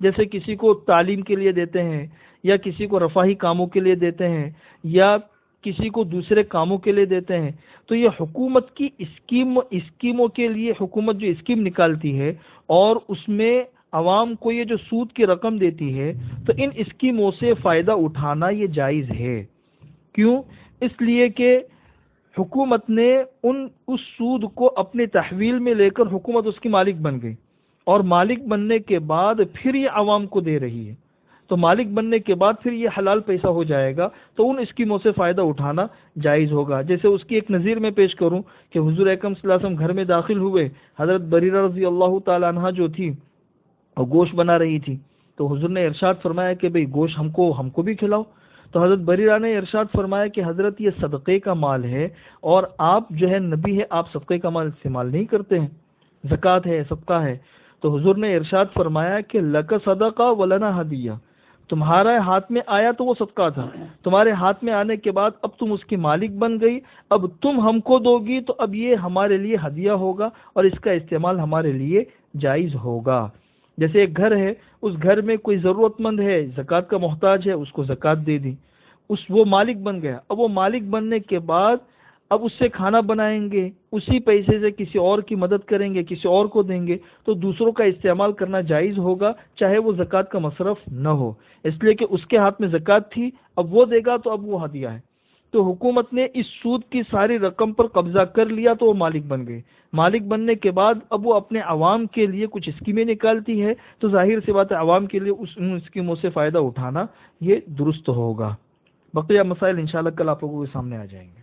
جیسے کسی کو تعلیم کے لیے دیتے ہیں یا کسی کو رفاہی کاموں کے لیے دیتے ہیں یا کسی کو دوسرے کاموں کے لیے دیتے ہیں. تو یہ حکومت کی اسکیموں کے لیے حکومت جو اسکیم نکالتی ہے اور اس میں عوام کو یہ جو سود کی رقم دیتی ہے تو ان اسکیموں سے فائدہ اٹھانا یہ جائز ہے. کیوں؟ اس لیے کہ حکومت نے اس سود کو اپنے تحویل میں لے کر حکومت اس کی مالک بن گئی اور مالک بننے کے بعد پھر یہ عوام کو دے رہی ہے. تو مالک بننے کے بعد پھر یہ حلال پیسہ ہو جائے گا تو ان اسکیموں سے فائدہ اٹھانا جائز ہوگا. جیسے اس کی ایک نظیر میں پیش کروں کہ حضور اکرم صلی اللہ علیہ وسلم گھر میں داخل ہوئے، حضرت بریرہ رضی اللہ تعالی عنہ جو تھی اور گوشت بنا رہی تھی تو حضور نے ارشاد فرمایا کہ بھئی گوشت ہم کو بھی کھلاؤ. تو حضرت بریرہ نے ارشاد فرمایا کہ حضرت یہ صدقے کا مال ہے اور آپ جو ہے نبی ہے، آپ صدقے کا مال استعمال نہیں کرتے ہیں، زکوٰۃ ہے، صدقہ ہے. تو حضور نے ارشاد فرمایا کہ لک صدقہ ولنا ہدیہ، تمہارے ہاتھ میں آیا تو وہ صدقہ تھا، تمہارے ہاتھ میں آنے کے بعد اب تم اس کی مالک بن گئی، اب تم ہم کو دو گی تو اب یہ ہمارے لیے ہدیہ ہوگا اور اس کا استعمال ہمارے لیے جائز ہوگا. جیسے ایک گھر ہے، اس گھر میں کوئی ضرورت مند ہے، زکوٰۃ کا محتاج ہے، اس کو زکوٰۃ دے دی، وہ مالک بن گیا. اب وہ مالک بننے کے بعد اب اس سے کھانا بنائیں گے، اسی پیسے سے کسی اور کی مدد کریں گے، کسی اور کو دیں گے تو دوسروں کا استعمال کرنا جائز ہوگا چاہے وہ زکوٰۃ کا مصرف نہ ہو، اس لیے کہ اس کے ہاتھ میں زکوٰۃ تھی، اب وہ دے گا تو اب وہ ہدیہ ہے. تو حکومت نے اس سود کی ساری رقم پر قبضہ کر لیا تو وہ مالک بن گئے. مالک بننے کے بعد اب وہ اپنے عوام کے لیے کچھ اسکیمیں نکالتی ہے تو ظاہر سی بات ہے عوام کے لیے ان اسکیموں سے فائدہ اٹھانا یہ درست ہوگا. بقیہ مسائل انشاءاللہ کل آپ لوگوں کے سامنے آ جائیں گے.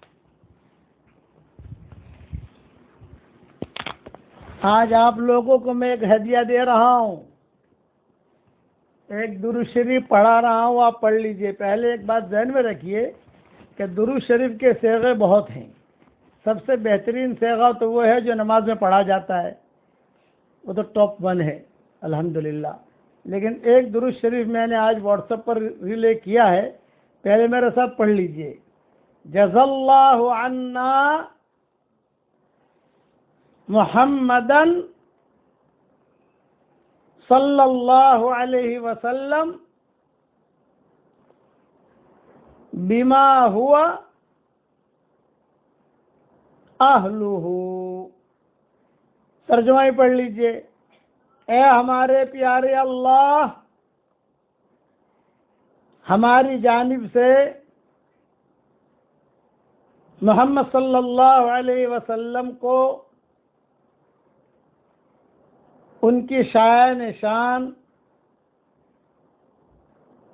آج آپ لوگوں کو میں ایک ہدیہ دے رہا ہوں. ایک درود شریف پڑھا رہا ہوں، آپ پڑھ لیجئے۔ پہلے ایک بات ذہن میں رکھیے کہ درود شریف کے صیغے بہت ہیں۔ سب سے بہترین صیغہ تو وہ ہے جو نماز میں پڑھا جاتا ہے، وہ تو ٹاپ 1 ہے الحمدللہ۔ لیکن ایک درود شریف میں نے آج واٹس ایپ پر ریلے کیا ہے، پہلے میرے ساتھ پڑھ لیجئے۔ جزا اللہ عنا محمدن صلی اللہ علیہ وسلم بما ہوا اہلہ۔ ترجمہ ہی پڑھ لیجئے۔ اے ہمارے پیارے اللہ، ہماری جانب سے محمد صلی اللہ علیہ وسلم کو ان کی شان شان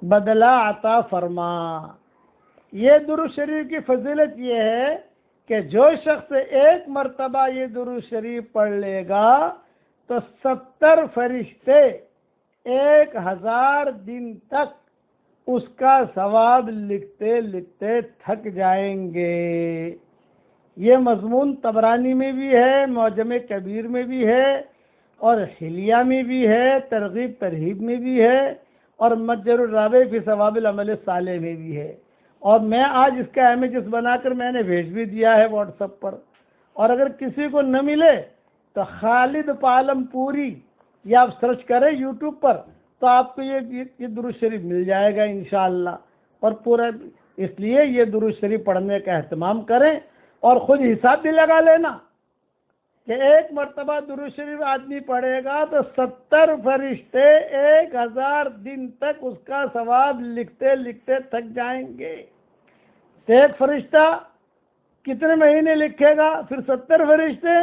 بدلہ عطا فرما۔ یہ درود شریف کی فضیلت یہ ہے کہ جو شخص ایک مرتبہ یہ درود شریف پڑھ لے گا تو 70 فرشتے 1000 دن تک اس کا ثواب لکھتے لکھتے تھک جائیں گے۔ یہ مضمون طبرانی میں بھی ہے، معجم کبیر میں بھی ہے، اور حلیہ میں بھی ہے، ترغیب ترہیب میں بھی ہے، اور متجر الرابع فی ثواب العمل الصالح میں بھی ہے۔ اور میں آج اس کا امیجز بنا کر میں نے بھیج بھی دیا ہے واٹس ایپ پر۔ اور اگر کسی کو نہ ملے تو خالد پالم پوری یا آپ سرچ کریں یوٹیوب پر تو آپ کو یہ درود شریف مل جائے گا انشاءاللہ۔ اور پورا اس لیے یہ درود شریف پڑھنے کا اہتمام کریں، اور خود حساب بھی لگا لینا کہ ایک مرتبہ درود شریف آدمی پڑھے گا تو 70 فرشتے 1000 دن تک اس کا ثواب لکھتے لکھتے تھک جائیں گے۔ تو ایک فرشتہ کتنے مہینے لکھے گا، پھر 70 فرشتے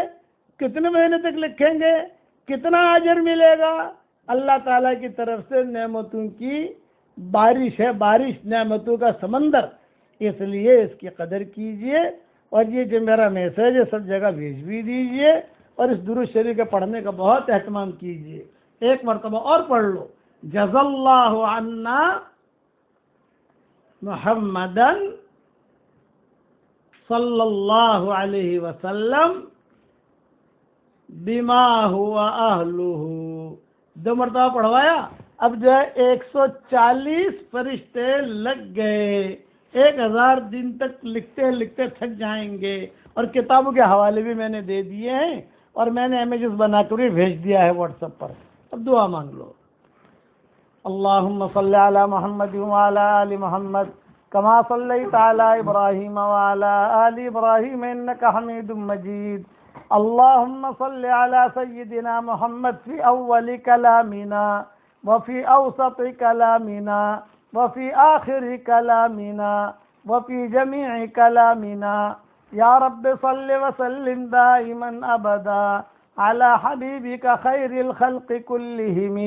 کتنے مہینے تک لکھیں گے، کتنا اجر ملے گا؟ اللہ تعالیٰ کی طرف سے نعمتوں کی بارش ہے، بارش، نعمتوں کا سمندر۔ اس لیے اس کی قدر کیجئے، اور یہ جو میرا میسیج ہے سب جگہ بھیج بھی دیجئے، اور اس درود شریف کے پڑھنے کا بہت اہتمام کیجئے۔ ایک مرتبہ اور پڑھ لو، جزا اللہ عنا محمدن صلی اللہ علیہ وسلم بما ہوا اہلہ۔ 2 مرتبہ پڑھوایا، اب جو ہے 140 فرشتے لگ گئے، 1000 دن تک لکھتے لکھتے تھک جائیں گے۔ اور کتابوں کے حوالے بھی میں نے دے دیے ہیں، اور میں نے امیجز بنا کر بھی بھیج دیا ہے واٹس ایپ پر۔ اب دعا مانگ لو۔ اللہم صلی علی محمد وعلی آل محمد کما صلیت علی ابراہیم وعلی آل ابراہیم انک حمید مجید۔ اللہم صلی علی سیدنا محمد فی اول کلامنا وفی اوسط کلامنا وفی آخر کلامنا وفی جمیع کلامنا یا رب صل وسلم دائما ابدا علی حبیبک خیر الخلق کلہم۔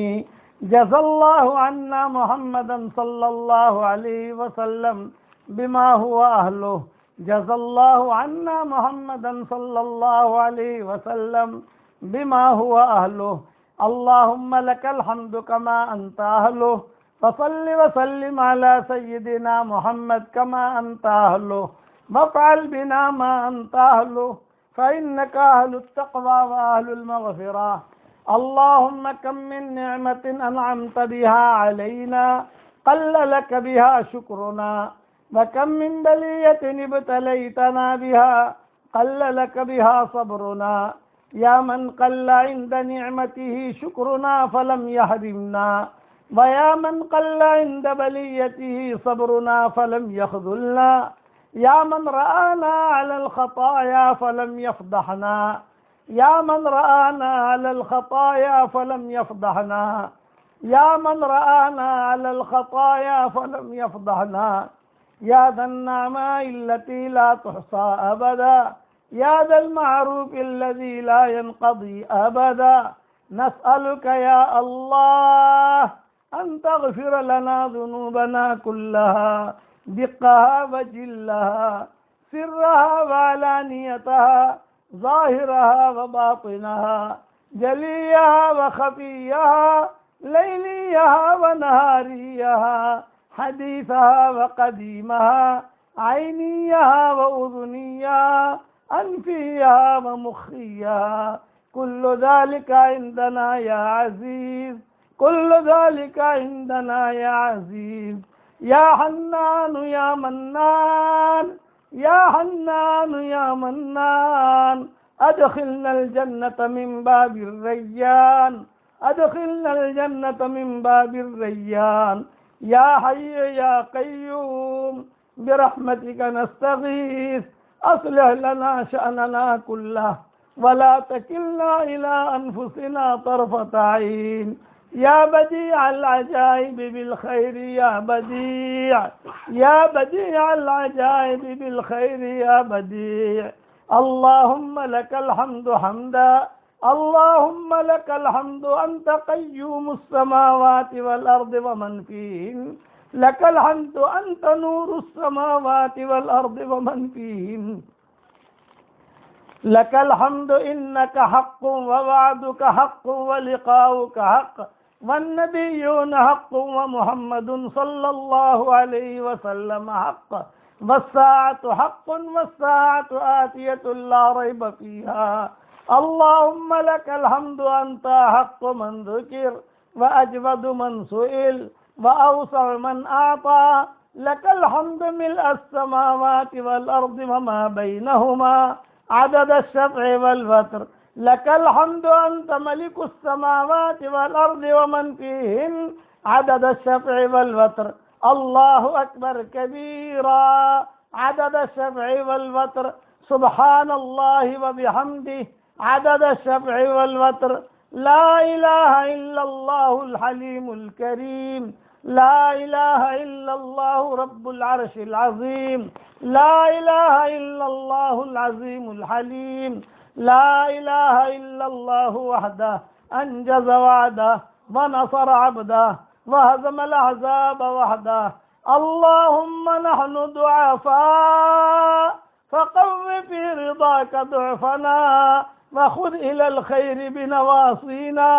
جزا اللہ عنا محمدا صلی اللہ علیہ وسلم بما ہوا اہلہ۔ جزا اللہ عنا محمدا صلی اللہ علیہ وسلم بما ہوا اہلہ۔ اللہم لک الحمد کما انت اہلہ، فصل وسلم علی سیدنا محمد کما انت اہلہ، وافعل بنا ما انت اہلہ، فإنک اہل التقوی واہل المغفرہ۔ اللہم کم من نعمت انعمت بها علینا قل لک بها شکرنا، وکم من بلیۃ ابتلیتنا بها قل لک بها صبرنا، یا من قل عند نعمته شکرنا فلم يحرمنا، ویا من قل عند بلیته صبرنا فلم يخذلنا، یا من رآنا علی الخطایا فلم يفضحنا، یا من رآنا علی الخطایا فلم يفضحنا، یا من رآنا علی الخطایا فلم يفضحنا، یا ذا النعماء التي لا تحصى ابدا، یا ذا المعروف الذي لا ينقضي ابدا، نسألك یا اللہ ان تغفر لنا ذنوبنا كلها دقها وجلها سرها وعلانيتها ظاهرها وباطنها جليها وخفيها ليليها ونهاريها حديثها وقديمها عينيها وأذنيها أنفيها ومخيها كل ذلك عندنا يا عزيز، كل ذلك عندنا يا عزيز. يا حنان يا منان، يا حنان يا منان، أدخلنا الجنة من باب الريان، أدخلنا الجنة من باب الريان. يا حي يا قيوم برحمتك نستغيث، أصلح لنا شأننا كله ولا تكلنا إلى أنفسنا طرفة عين. يا بديع العجائب بالخير يا بديع، يا بديع العجائب بالخير يا بديع. اللهم لك الحمد حمدا، اللهم لك الحمد، أنت قيوم السماوات والأرض ومن فيهن، لك الحمد أنت نور السماوات والأرض ومن فيهن، لك الحمد إنك حق ووعدك حق ولقاؤك حق والنبيون حق ومحمد صلى الله عليه وسلم حق والساعة حق والساعة آتية لا ريب فيها. اللهم لك الحمد، أنت حق من ذكر وأجود من سئل وأوسع من أعطى. لك الحمد ملء السماوات والأرض وما بينهما عدد الشفع والوتر. لك الحمد، أنت ملك السماوات والأرض ومن فيهن عدد الشفع والوتر. الله أكبر كبيرا عدد الشفع والوتر. سبحان الله وبحمده عدد الشفع والوتر. لا إله إلا الله الحليم الكريم، لا إله إلا الله رب العرش العظيم، لا إله إلا الله العظيم الحليم، لا إله إلا الله وحده أنجز وعده ونصر عبده وهزم الأحزاب وحده. اللهم نحن ضعفاء فقو في رضاك ضعفنا وخذ إلى الخير بنواصينا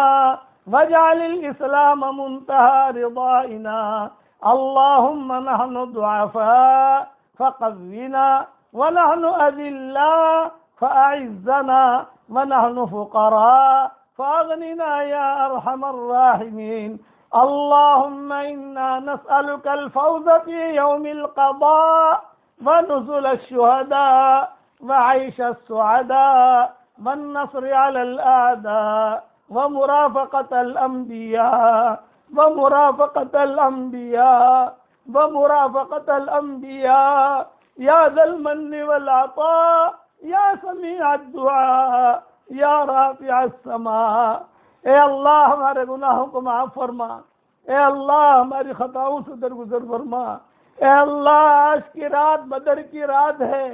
واجعل الإسلام منتهى رضائنا. اللهم نحن ضعفاء فقونا، ونحن أذلاء فأعزنا، ونحن فقراء فأغننا يا أرحم الراحمين. اللهم إنا نسألك الفوز في يوم القضاء ونزل الشهداء وعيش السعداء والنصر على الأعداء ومرافقة الأنبياء، ومرافقة الأنبياء، ومرافقة الأنبياء. يا ذا المن والعطاء، یا سمیع الدعاء، یا رافع السماء. اے اللہ ہمارے گناہوں کو معاف فرما، اے اللہ ہماری خطاؤں سے درگزر فرما. اے اللہ آج کی رات بدر کی رات ہے،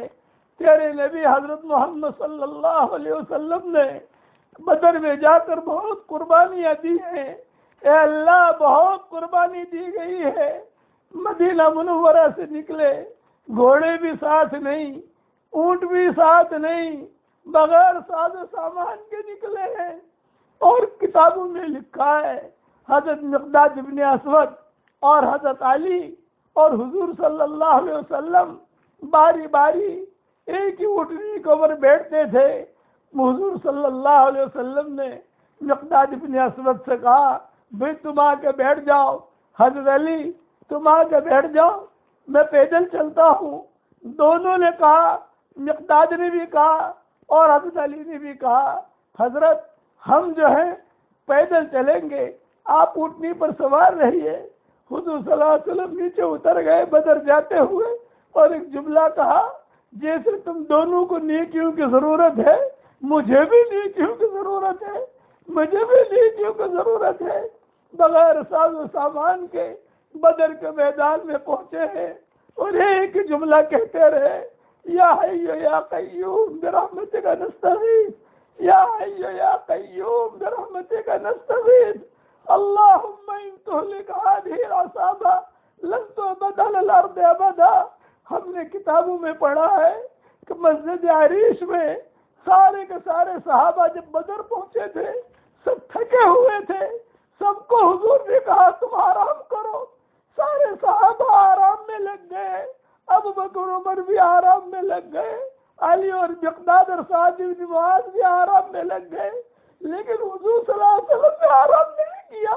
تیرے نبی حضرت محمد صلی اللہ علیہ وسلم نے بدر میں جا کر بہت قربانیاں دی ہیں. اے اللہ بہت قربانی دی گئی ہے. مدینہ منورہ سے نکلے، گھوڑے بھی ساتھ نہیں، اونٹ بھی ساتھ نہیں، بغیر ساز و سامان کے نکلے ہیں. اور کتابوں میں لکھا ہے حضرت مقداد ابن اسود اور حضرت علی اور حضور صلی اللہ علیہ وسلم باری باری ایک ہی اونٹنی کے اوپر بیٹھتے تھے. حضور صلی اللہ علیہ وسلم نے مقداد ابن اسود سے کہا بھائی تم آ کے بیٹھ جاؤ. حضرت علی تم آ کے بیٹھ جاؤ، میں پیدل چلتا ہوں. دونوں نے کہا، مقداد نے بھی کہا اور حضرت علی نے بھی کہا حضرت ہم جو ہیں پیدل چلیں گے، آپ اونٹنی پر سوار رہیے. حضور صلی اللہ علیہ وسلم نیچے اتر گئے بدر جاتے ہوئے اور ایک جملہ کہا جیسے تم دونوں کو نیکیوں کی ضرورت ہے مجھے بھی نیکیوں کی ضرورت ہے، مجھے بھی نیکیوں کی ضرورت ہے. بغیر ساز و سامان کے بدر کے میدان میں پہنچے ہیں اور ایک جملہ کہتے رہے یا حی یا قیوم برحمتک نستغیث، یا حی یا قیوم برحمتک نستغیث. اللهم ان تهلك هذه العصابة لن تعبد على الارض ابدا. ہم نے کتابوں میں پڑھا ہے کہ مسجد عریش میں سارے کے سارے صحابہ جب بدر پہنچے تھے سب تھکے ہوئے تھے، سب کو حضور نے کہا تم آرام کرو. سارے صحابہ آرام میں لگ گئے. ابو بکر عمر بھی آرام میں لگ گئے. علی اور مقداد اور سعد بن معاذ بھی آرام میں لگ گئے. لیکن حضور صلی اللہ علیہ وسلم نے آرام نہیں کیا.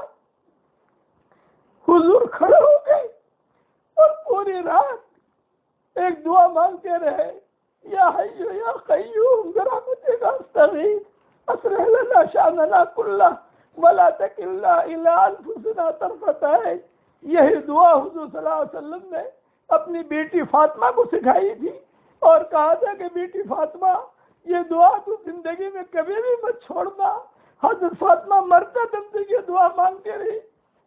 حضور کھڑے ہو گئے اور پوری رات ایک دعا مانگتے رہے. یا حی یا قیوم برحمتک استغیث اصلح لنا شأننا کلہ ولا تکلنا الی انفسنا طرفۃ عین. یہی دعا حضور صلی اللہ علیہ وسلم نے اپنی بیٹی فاطمہ کو سکھائی تھی اور کہا تھا کہ بیٹی فاطمہ یہ دعا تو زندگی میں کبھی بھی مت چھوڑنا. حضرت فاطمہ مرتے دم سے یہ دعا مانگتے رہی.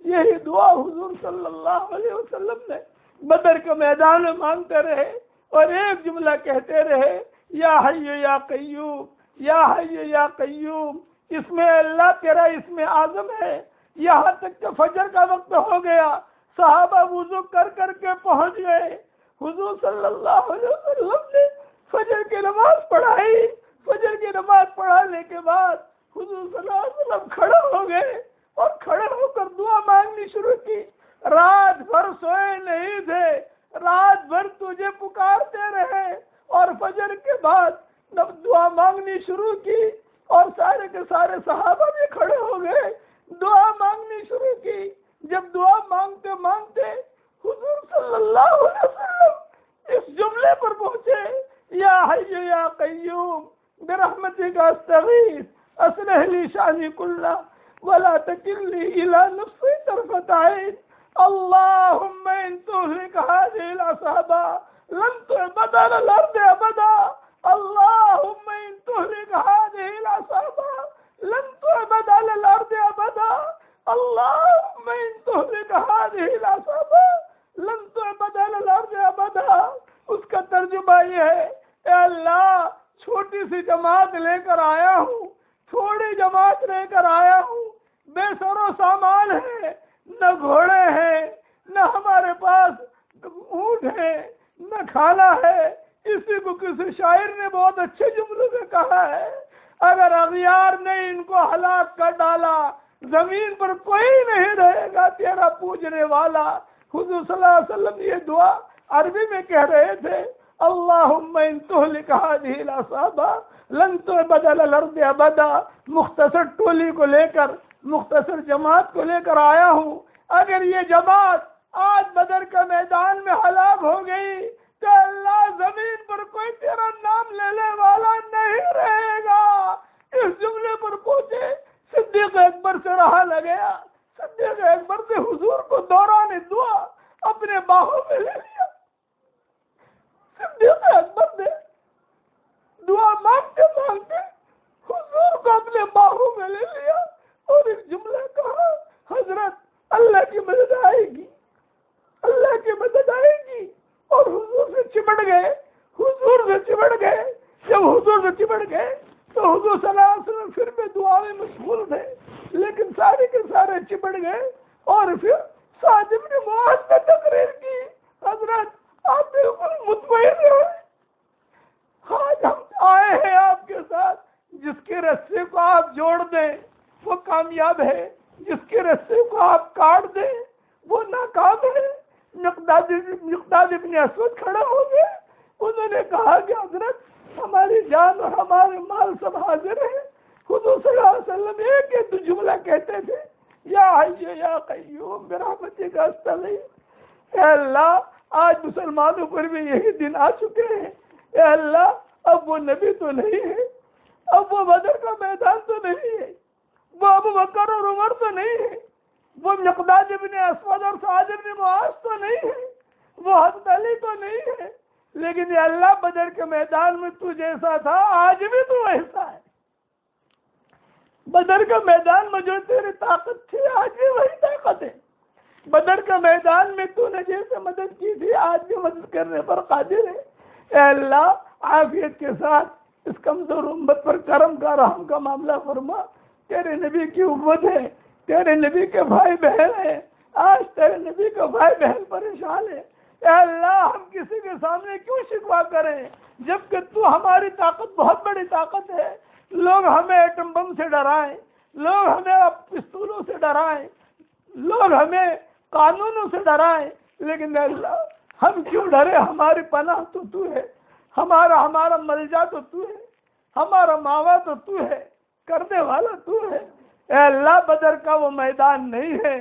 یہی دعا حضور صلی اللہ علیہ وسلم نے بدر کے میدان میں مانگتے رہے اور ایک جملہ کہتے رہے یا حی یا قیوم یا حی یا قیوم. اس میں اللہ تیرا اسم اعظم ہے. یہاں تک کہ فجر کا وقت ہو گیا. صحابہ وضو کر کر کے پہنچ گئے. حضور صلی اللہ علیہ وسلم نے فجر کی نماز پڑھائی. فجر کی نماز پڑھانے کے بعد حضور صلی اللہ علیہ وسلم کھڑے ہو گئے اور کھڑے ہو کر دعا مانگنی شروع کی. رات بھر سوئے نہیں تھے. رات بھر تجھے پکارتے رہے اور فجر کے بعد دعا مانگنی شروع کی اور سارے کے سارے صحابہ بھی کھڑے ہو گئے. دعا مانگنی شروع کی. جب دعا مانگتے مانگتے حضور صلی اللہ علیہ وسلم اس جملے پر پہنچے یا حی یا قیوم برحمتک استغیث اصلح لی شأنی کلہ ولا تکلنی الی نفسی طرفۃ عین. اللهم ان تهلك هذه العصابة لن تعبد على الارض ابدا. اللهم ان تهلك هذه العصابة لن تعبد على الارض ابدا. اللهم ان تهلك هذه العصابة لن تعبد على الارض ابدا. اس کا ترجمہ یہ ہے اے اللہ چھوٹی سی جماعت لے کر آیا ہوں. تھوڑی جماعت لے کر آیا ہوں. بے سر و سامان ہے. نہ گھوڑے ہیں نہ ہمارے پاس اونٹ ہے نہ کھانا ہے. اسی کو کسی شاعر نے بہت اچھے جملے میں کہا ہے اگر اغیار نے ان کو ہلاک کر ڈالا زمین پر کوئی نہیں رہے گا تیرا پوجنے والا. حضور صلی اللہ علیہ وسلم یہ دعا عربی میں کہہ رہے تھے اللہم ان تہلک هذه العصابة لن تعبد على الارض ابدا. مختصر ٹولی کو لے کر مختصر جماعت کو لے کر آیا ہوں. اگر یہ جماعت آج بدر کے میدان میں ہلاک ہو گئی تو اللہ زمین پر کوئی تیرا نام لینے والا نہیں رہے گا. اس جملے پر پہنچے صدیق اکبر سے رہا نہ گیا. صدیق اکبر سے حضور کو دوران دعا اپنے باہوں میں لے لیا. صدیق اکبر نے دعا مانگتے مانگتے حضور کو اپنے باہوں میں لے لیا اور ایک جملہ کہا حضرت اللہ کی مدد آئے گی اللہ کی مدد آئے گی. اور حضور سے چمٹ گئے. حضور سے چمٹ گئے. جب حضور سے چمٹ گئے تو حضور صلی اللہ علیہ وسلم پھر بھی دعا میں مشغول تھے لیکن سارے کے سارے چمٹ گئے. اور پھر سعد بن معاذ نے تقریر کی حضرت آپ بالکل مطمئن رہے. آج ہم آئے ہیں آپ کے ساتھ. جس کی رسی کو آپ جوڑ دیں وہ کامیاب ہے. جس کی رسی کو آپ کاٹ دیں وہ ناکام ہے. مقداد ابن اسود کھڑا ہو گئے. انہوں نے کہا کہ حضرت ہماری جان اور ہمارے مال سب حاضر ہیں. حضور صلی اللہ علیہ وسلم ایک ایک جملہ کہتے تھے یا حی یا قیوم برحمتک استغیث. اے اللہ آج مسلمانوں پر بھی یہی دن آ چکے ہیں. اے اللہ اب وہ نبی تو نہیں ہے. اب وہ بدر کا میدان تو نہیں ہے. وہ ابو بکر اور عمر تو نہیں ہے. وہ مقداد ابن اسود اور سعد ابن معاذ تو نہیں ہے. وہ حضرت علی تو نہیں ہے. لیکن یہ اللہ بدر کے میدان میں تو جیسا تھا آج بھی تو ویسا ہے. بدر کے میدان میں جو تیری طاقت تھی آج بھی وہی طاقت ہے. بدر کے میدان میں تو نے جیسے مدد کی تھی آج بھی مدد کرنے پر قادر ہے. اے اللہ عافیت کے ساتھ اس کمزور امت پر کرم کا رحم کا معاملہ فرما. تیرے نبی کی امت ہے. تیرے نبی کے بھائی بہن ہیں. آج تیرے نبی کے بھائی بہن پریشان ہے. اے اللہ ہم کسی کے سامنے کیوں شکوا کریں جبکہ تو ہماری طاقت بہت بڑی طاقت ہے. لوگ ہمیں ایٹم بم سے ڈرائیں. لوگ ہمیں پستولوں سے ڈرائیں، لوگ ہمیں قانونوں سے ڈرائیں، لیکن اے اللہ ہم کیوں ڈرے؟ ہماری پناہ تو ہے، ہمارا ملجا تو ہے، ہمارا ماوا تو ہے، کرنے والا تو ہے۔ اے اللہ بدر کا وہ میدان نہیں ہے،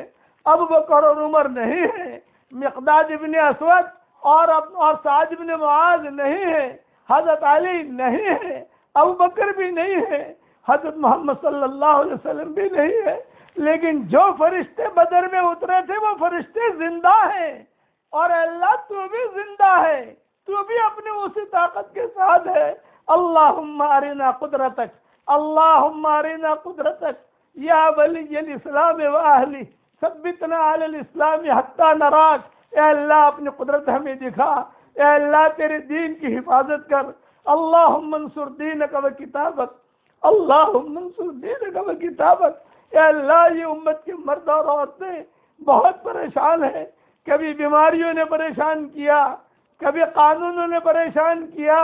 ابو بکر اور عمر نہیں ہے، مقداد ابن اسود اور سعد ابن معاذ نہیں ہے، حضرت علی نہیں ہے، ابو بکر بھی نہیں ہے، حضرت محمد صلی اللہ علیہ وسلم بھی نہیں ہے، لیکن جو فرشتے بدر میں اترے تھے وہ فرشتے زندہ ہیں، اور اللہ تو بھی زندہ ہے، تو بھی اپنی اسی طاقت کے ساتھ ہے۔ اللہم ارنا قدرتک، اللہم ارنا قدرتک یا ولی الاسلام و اہلی ثبتنا علی الاسلام حتی نراک۔ اے اللہ اپنی قدرت ہمیں دکھا، اے اللہ تیرے دین کی حفاظت کر۔ اللہم انصر دینک و کتابک، اللہم انصر دینک و کتابک۔ اے اللہ یہ امت کے مرد اور عورتیں بہت پریشان ہیں، کبھی بیماریوں نے پریشان کیا، کبھی قانونوں نے پریشان کیا،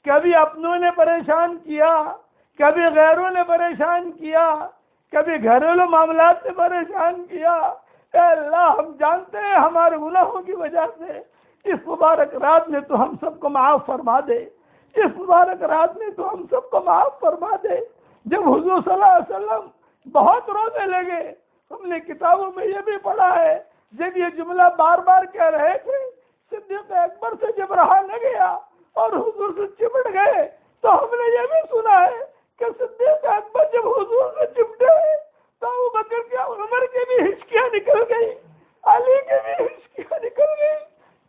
کبھی اپنوں نے پریشان کیا، کبھی غیروں نے پریشان کیا، کبھی گھریلو معاملات نے پریشان کیا۔ اے اللہ ہم جانتے ہیں ہمارے گناہوں کی وجہ سے اس مبارک رات میں تو ہم سب کو معاف فرما دے، اس مبارک رات میں تو ہم سب کو معاف فرما دے۔ جب حضور صلی اللہ علیہ وسلم بہت رونے لگے، ہم نے کتابوں میں یہ بھی پڑھا ہے، جب یہ جملہ بار بار کہہ رہے تھے، صدیق اکبر سے جب رہا نہ گیا اور حضور سے چمٹ گئے، تو ہم نے یہ بھی سنا ہے کہ صدیق اکبر جب حضور سے چمٹے تو ابو بکر کی، عمر کی بھی ہچکیاں نکل گئی، علی کی بھی ہچکیاں نکل گئی،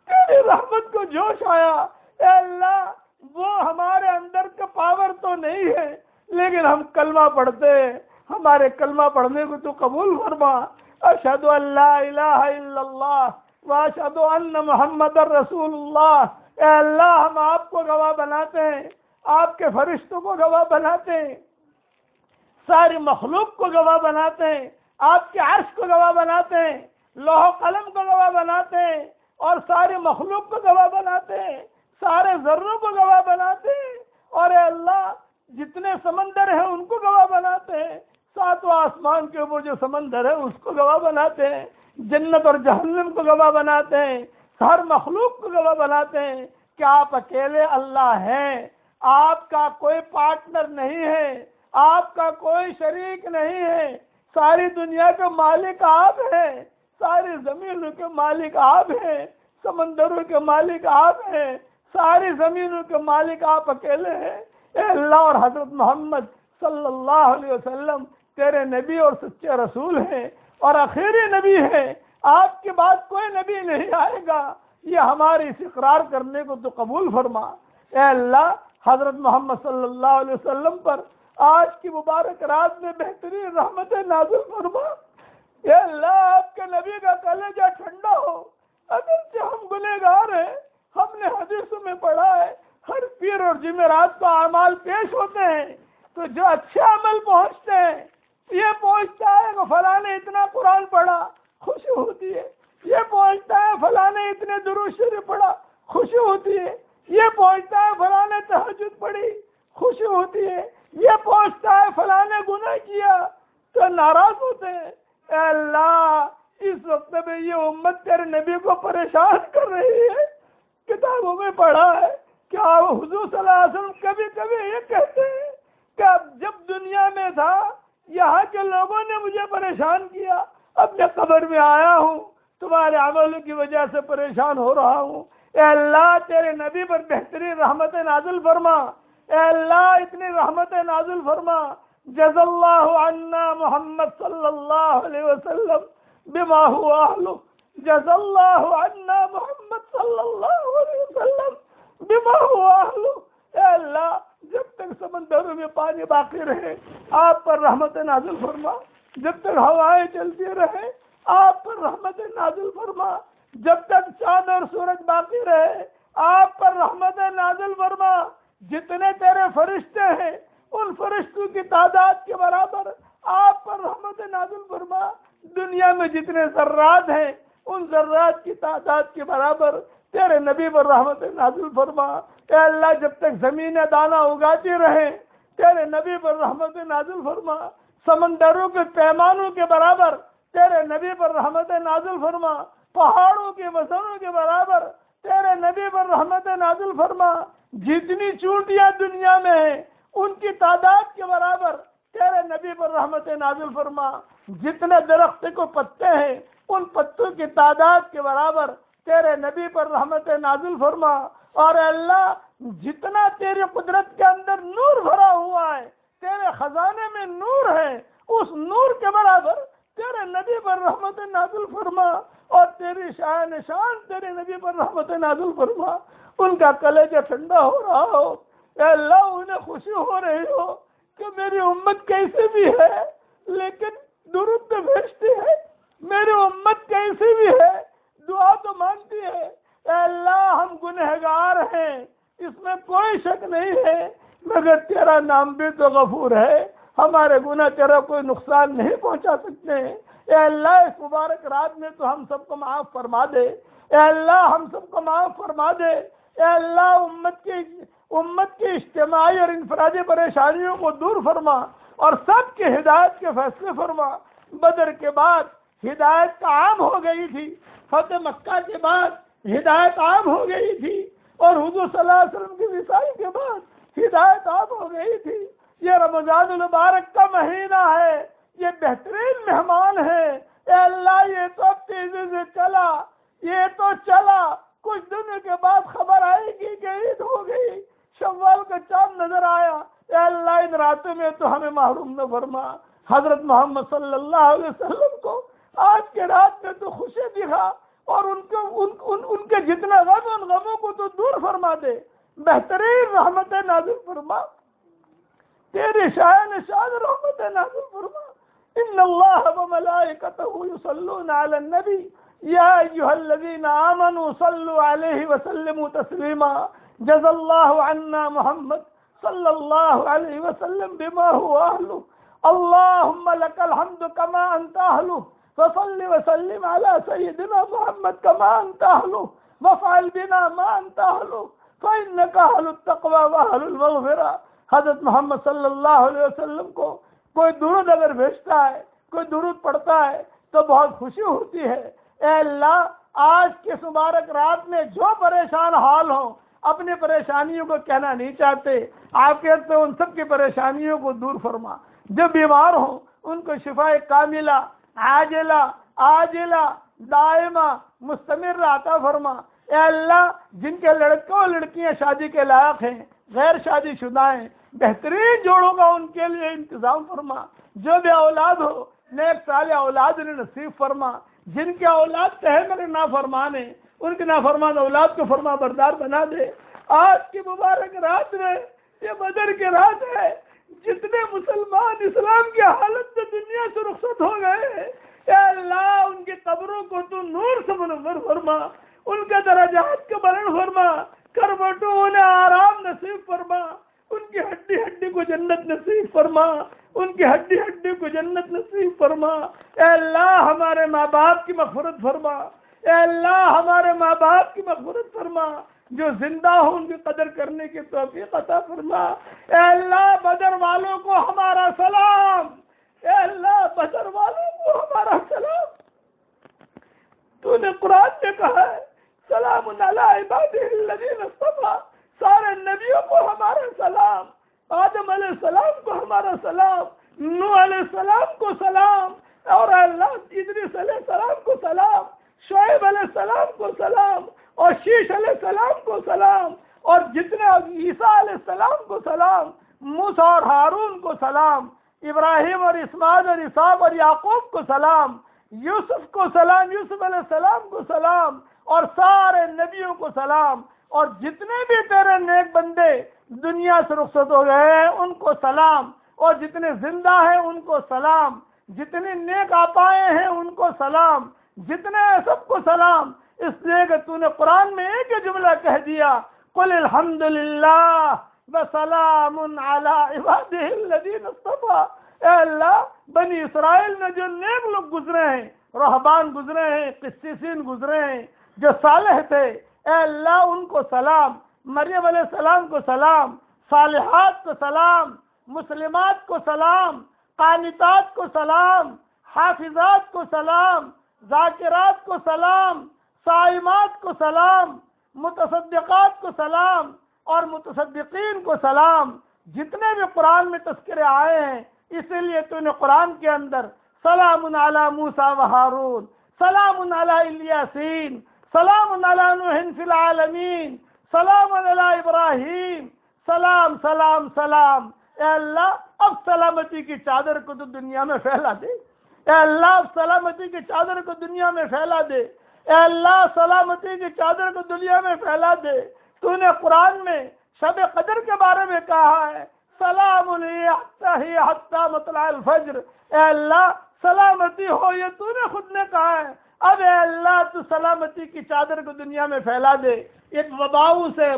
تیری رحمت کو جوش آیا۔ اے اللہ وہ ہمارے اندر کا پاور تو نہیں ہے، لیکن ہم کلمہ پڑھتے ہیں، ہمارے کلمہ پڑھنے کو تو قبول فرما۔ اشہد ان لا الہ الا اللہ واشہد ان محمد رسول اللہ۔ اے اللہ ہم آپ کو گواہ بناتے ہیں، آپ کے فرشتوں کو گواہ بناتے ہیں، ساری مخلوق کو گواہ بناتے ہیں، آپ کے عرش کو گواہ بناتے ہیں، لوح و قلم کو گواہ بناتے ہیں، اور ساری مخلوق کو گواہ بناتے ہیں، سارے ذروں کو گواہ بناتے ہیں، اور اے اللہ جتنے سمندر ہیں ان کو گواہ بناتے ہیں، ساتوں آسمان کے اوپر جو سمندر ہے اس کو گواہ بناتے ہیں، جنت اور جہنم کو گواہ بناتے ہیں، ہر مخلوق کو گواہ بناتے ہیں کہ آپ اکیلے اللہ ہیں، آپ کا کوئی پارٹنر نہیں ہے، آپ کا کوئی شریک نہیں ہے، ساری دنیا کے مالک آپ ہیں، ساری زمینوں کے مالک آپ ہیں، سمندروں کے مالک آپ ہیں، ساری زمینوں کے مالک آپ اکیلے ہیں۔ اے اللہ اور حضرت محمد صلی اللہ علیہ وسلم تیرے نبی اور سچے رسول ہیں اور آخری نبی ہیں، آپ کے بعد کوئی نبی نہیں آئے گا، یہ ہماری اس اقرار کرنے کو تو قبول فرما۔ اے اللہ حضرت محمد صلی اللہ علیہ وسلم پر آج کی مبارک رات میں بہترین رحمت نازل فرما۔ اے اللہ آپ کے نبی کا کلیجہ ٹھنڈا ہو، اگرچہ ہم گنہگار ہیں، ہم نے حدیثوں میں پڑھا ہے ہر پیر اور جمعرات کو اعمال پیش ہوتے ہیں، تو جو اچھے عمل پہنچتے ہیں، یہ پہنچتا ہے کہ فلاں نے اتنا قرآن پڑھا، خوشی ہوتی ہے، یہ پہنچتا ہے فلاں نے اتنے درود شریف پڑھا، خوشی ہوتی ہے، یہ پہنچتا ہے فلاں نے تہجد پڑھی، خوشی ہوتی ہے، یہ پہنچتا ہے فلاں نے گناہ کیا تو ناراض ہوتے ہیں۔ اے اللہ اس وقت میں یہ امت تیرے نبی کو پریشان کر رہی ہے، کتابوں میں پڑھا ہے کہ حضور صلی اللہ علیہ وسلم کبھی کبھی یہ کہتے ہیں کہ اب جب دنیا میں تھا یہاں کے لوگوں نے مجھے پریشان کیا، اب میں قبر میں آیا ہوں تمہارے عملوں کی وجہ سے پریشان ہو رہا ہوں۔ اے اللہ تیرے نبی پر بہترین رحمت نازل فرما، اے اللہ اتنی رحمت نازل فرما۔ جزا اللہ عنا محمد صلی اللہ علیہ وسلم بما هو اہلہ، جزا اللہ عنا محمد صلی اللہ علیہ وسلم بما هو اہلہ۔ اے اللہ جب تک سمندروں میں پانی باقی رہے آپ پر رحمت نازل فرما، جب تک ہوائیں چلتی رہے آپ پر رحمت نازل فرما، جب تک چاند اور سورج باقی رہے آپ پر رحمت نازل فرما۔ جتنے تیرے فرشتے ہیں ان فرشتوں کی تعداد کے برابر آپ پر رحمت نازل فرما۔ دنیا میں جتنے ذرات ہیں ان ذرات کی تعداد کے برابر تیرے نبی پر رحمت نازل فرما۔ اے اللہ جب تک زمینیں دانہ اگاتی رہیں تیرے نبی پر رحمت نازل فرما۔ سمندروں کے پیمانوں کے برابر رحمت نازل فرما، پہاڑوں کے وزنوں کے برابر تیرے نبی پر رحمت نازل فرما، جتنی چونٹیاں دنیا میں ہیں ان کی تعداد کے برابر تیرے نبی پر رحمت نازل فرما، جتنے درخت کو پتے ہیں ان پتوں کی تعداد کے برابر تیرے نبی پر رحمت نازل فرما، اور اے اللہ جتنا تیری قدرت کے اندر نور بھرا ہوا ہے، تیرے خزانے میں نور ہے، اس نور کے برابر تیرے نبی پر رحمت نازل فرما، اور تیری شان تیرے نبی پر رحمت نازل فرما، ان کا کلیجہ ٹھنڈا ہو رہا ہو، اے اللہ انہیں خوشی ہو رہی ہو کہ میری امت کیسی بھی ہے لیکن درود تو بھیجتی ہے، میری امت کیسی بھی ہے دعا تو مانگتی ہے، اے اللہ ہم گنہگار ہیں اس میں کوئی شک نہیں ہے، مگر تیرا نام بھی تو غفور ہے، ہمارے گناہ تیرا کوئی نقصان نہیں پہنچا سکتے ہیں، اے اللہ اس مبارک رات میں تو ہم سب کو معاف فرما دے، اے اللہ ہم سب کو معاف فرما دے، اے اللہ امت کی اجتماعی اور انفرادی پریشانیوں کو دور فرما اور سب کی ہدایت کے فیصلے فرما۔ بدر کے بعد ہدایت کا عام ہو گئی تھی، فتح مکہ کے بعد ہدایت عام ہو گئی تھی، اور حضور صلی اللہ علیہ وسلم کی وصال کے بعد ہدایت عام ہو گئی تھی۔ یہ رمضان المبارک کا مہینہ ہے، یہ بہترین مہمان ہے، اے اللہ یہ تو اب تیزی سے چلا، یہ تو چلا، کچھ دنوں کے بعد خبر آئے گی کہ عید ہو گئی، شوال کا چاند نظر آیا، اے اللہ ان راتوں میں تو ہمیں محروم نہ فرما۔ حضرت محمد صلی اللہ علیہ وسلم کو آج کے رات میں تو خوشی دکھا، اور ان کے جتنا غم ان غموں کو تو دور فرما دے، بہترین رحمت نازل فرما، تیری شان رحمت نازل فرما۔ ان اللہ وملائکتہ یصلون علی النبی یا ایھا الذین آمنوا صلوا علیہ وسلموا تسلیما۔ جزا اللہ عنا محمد صلی اللہ علیہ وسلم بما هو اہلہ، اللہم لک الحمد کما انت اہلہ، فصل وسلم علی سیدنا محمد کما انت اہلہ، وافعل بنا ما انت اہلہ، فانک اہل التقوی واہل المغفرہ۔ حضرت محمد صلی اللہ علیہ وسلم کو کوئی درود اگر بھیجتا ہے، کوئی درود پڑھتا ہے تو بہت خوشی ہوتی ہے۔ اے اللہ آج کے مبارک رات میں جو پریشان حال ہوں اپنی پریشانیوں کو کہنا نہیں چاہتے، آپ کہتے ان سب کی پریشانیوں کو دور فرما، جو بیمار ہوں ان کو شفا کاملہ عاجلہ دائمہ مستمر عطا فرما۔ اے اللہ جن کے لڑکے اور لڑکیاں شادی کے لائق ہیں، غیر شادی شدہ ہیں، بہترین جوڑوں کا ان کے لیے انتظام فرما، جو بھی اولاد ہو نیک صالح اولاد انہیں نصیب فرما، جن کے اولاد تہے مگر نافرمان ہیں ان کے نافرمان اولاد کو فرما بردار بنا دے۔ آج کی مبارک رات میں یہ بدر کی رات ہے، جتنے مسلمان اسلام کی حالت سے دنیا سے رخصت ہو گئے ہیں، اے اللہ ان کی قبروں کو تو نور سے منور فرما، ان کے درجات کو بلند فرما، کروٹوں انہیں آرام نصیب فرما، ان کی ہڈی ہڈی کو جنت نصیب فرما، ان کی ہڈی ہڈی کو جنت نصیب فرما۔ اے اللہ ہمارے ماں باپ کی مغفرت فرما، اے اللہ ہمارے ماں باپ کی مغفرت فرما، جو زندہ ہوں ان کی قدر کرنے کی توفیق عطا فرما۔ اے اللہ بدر والوں کو ہمارا سلام، اے اللہ بدر والوں کو ہمارا سلام۔ تو نے قرآن میں کہا ہے سلام علی عبادہ الذین اصطفیٰ، سارے نبیوں کو ہمارا سلام، آدم علیہ السلام کو ہمارا سلام، نوح علیہ السلام کو سلام، اور اللہ ادریس علیہ السلام کو سلام، شعیب علیہ السلام کو سلام، اور شیش علیہ السلام کو سلام، اور جتنے عیسیٰ علیہ السلام کو سلام، موسیٰ اور ہارون کو سلام، ابراہیم اور اسماعیل اور اسحاق اور یعقوب کو سلام، یوسف کو سلام، یوسف علیہ السلام کو سلام، اور سارے نبیوں کو سلام، اور جتنے بھی تیرے نیک بندے دنیا سے رخصت ہو گئے ہیں ان کو سلام، اور جتنے زندہ ہیں ان کو سلام، جتنے نیک آپائیں ہیں ان کو سلام، جتنے سب کو سلام، اس لیے کہ تو نے قرآن میں ایک ہی جملہ کہہ دیا، قل الحمد للہ وسلام علی عبادہ الذین اصطفیٰ۔ اے اللہ بنی اسرائیل میں جو نیک لوگ گزرے ہیں، رہبان گزرے ہیں، قسیسین گزرے ہیں، جو صالح تھے، اے اللہ ان کو سلام، مریم علیہ السلام کو سلام، صالحات کو سلام، مسلمات کو سلام، قانتات کو سلام، حافظات کو سلام، ذاکرات کو سلام، صائمات کو سلام، متصدقات کو سلام اور متصدقین کو سلام۔ جتنے بھی قرآن میں تذکرے آئے ہیں، اسی لیے تو نے قرآن کے اندر سلام علی موسیٰ و ہارون، سلام علی الیاسین، سلام علی نوح فی العالمین، سلام علی ابراہیم، سلام سلام سلام۔ اے اللہ اب سلامتی کی چادر کو تو دنیا میں پھیلا دے، اے اللہ اب سلامتی کی چادر کو دنیا میں پھیلا دے، اے اللہ سلامتی کی چادر کو دنیا میں پھیلا دے۔ تو نے قرآن میں شب قدر کے بارے میں کہا ہے سلام علیہ حتی مطلع الفجر، اے اللہ سلامتی ہو، یہ تو نے خود نے کہا ہے۔ اب اے اللہ تو سلامتی کی چادر کو دنیا میں پھیلا دے، ایک وباؤں سے،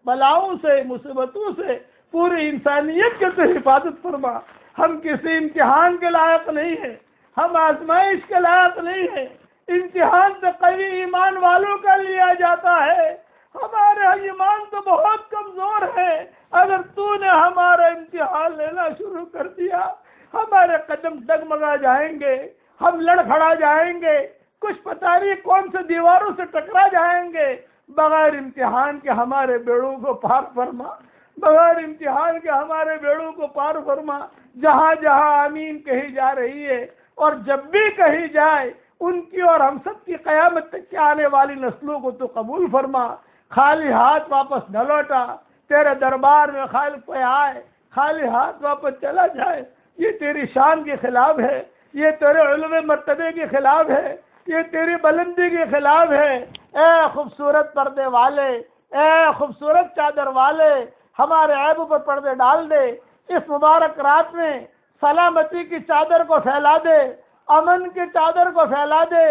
بلاؤں سے، مصیبتوں سے پوری انسانیت کی تو حفاظت فرما۔ ہم کسی امتحان کے لائق نہیں ہیں، ہم آزمائش کے لائق نہیں ہیں۔ امتحان سے قوی ایمان والوں کا لیا جاتا ہے، ہمارا ایمان تو بہت کمزور ہے۔ اگر تو نے ہمارا امتحان لینا شروع کر دیا، ہمارے قدم ڈگمگا جائیں گے، ہم لڑکھڑا جائیں گے، کچھ پتہ نہیں کون سے دیواروں سے ٹکرا جائیں گے۔ بغیر امتحان کے ہمارے بیڑوں کو پار فرما، بغیر امتحان کے ہمارے بیڑوں کو پار فرما۔ جہاں جہاں آمین کہی جا رہی ہے اور جب بھی کہی جائے، ان کی اور ہم سب کی قیامت تک کے آنے والی نسلوں کو تو قبول فرما۔ خالی ہاتھ واپس نہ لوٹا، تیرے دربار میں خالق کوئی آئے خالی ہاتھ واپس چلا جائے، یہ تیری شان کے خلاف ہے، یہ تیرے علو مرتبے کے خلاف ہے، یہ تیری بلندی کے خلاف ہے۔ اے خوبصورت پردے والے، اے خوبصورت چادر والے، ہمارے عیبوں پر پردے ڈال دے۔ اس مبارک رات میں سلامتی کی چادر کو پھیلا دے، امن کی چادر کو پھیلا دے،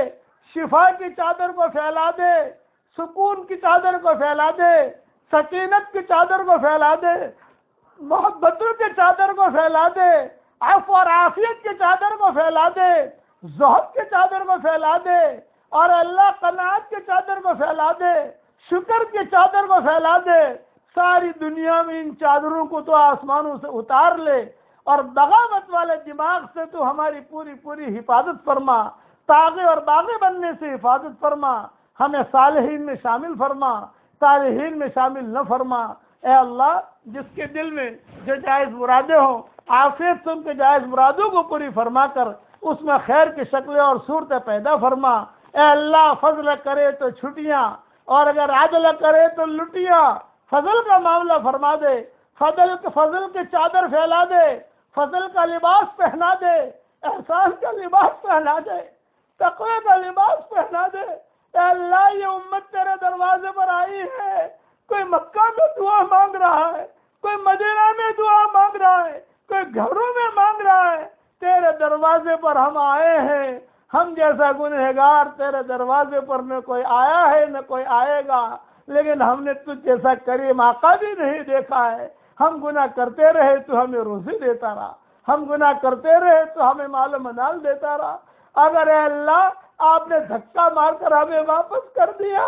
شفا کی چادر کو پھیلا دے، سکون کی چادر کو پھیلا دے، سکینت کی چادر کو پھیلا دے، محبتوں کی چادر کو پھیلا دے، عفو اور عافیت کی چادر کو پھیلا دے، زہد کی چادر کو پھیلا دے، اور اللہ قناعت کی چادر کو پھیلا دے، شکر کی چادر کو پھیلا دے۔ ساری دنیا میں ان چادروں کو تو آسمانوں سے اتار لے، اور بغاوت والے دماغ سے تو ہماری پوری پوری حفاظت فرما، طاغی اور باغی بننے سے حفاظت فرما، ہمیں صالحین میں شامل فرما، صالحین میں شامل نہ فرما۔ اے اللہ جس کے دل میں جو جائز مرادیں ہوں، عافیت سے ان کے جائز مرادوں کو پوری فرما کر اس میں خیر کی شکلیں اور صورتیں پیدا فرما۔ اے اللہ فضل کرے تو چھٹیاں، اور اگر عدل کرے تو لٹیاں، فضل کا معاملہ فرما دے، فضل کی چادر پھیلا دے، فضل کا لباس پہنا دے، احسان کا لباس پہنا دے، تقوی کا لباس پہنا دے۔ اے اللہ یہ امت تیرے دروازے پر آئی ہے، کوئی مکہ میں دعا مانگ رہا ہے، کوئی مدینہ میں دعا مانگ رہا ہے، کوئی گھروں میں مانگ رہا ہے، تیرے دروازے پر ہم آئے ہیں۔ ہم جیسا گنہگار تیرے دروازے پر نہ کوئی آیا ہے نہ کوئی آئے گا، لیکن ہم نے تجھ جیسا کریم آقا بھی نہیں دیکھا ہے۔ ہم گناہ کرتے رہے تو ہمیں روزی دیتا رہا، ہم گناہ کرتے رہے تو ہمیں مال و منال دیتا رہا۔ اگر اے اللہ آپ نے دھکا مار کر ہمیں واپس کر دیا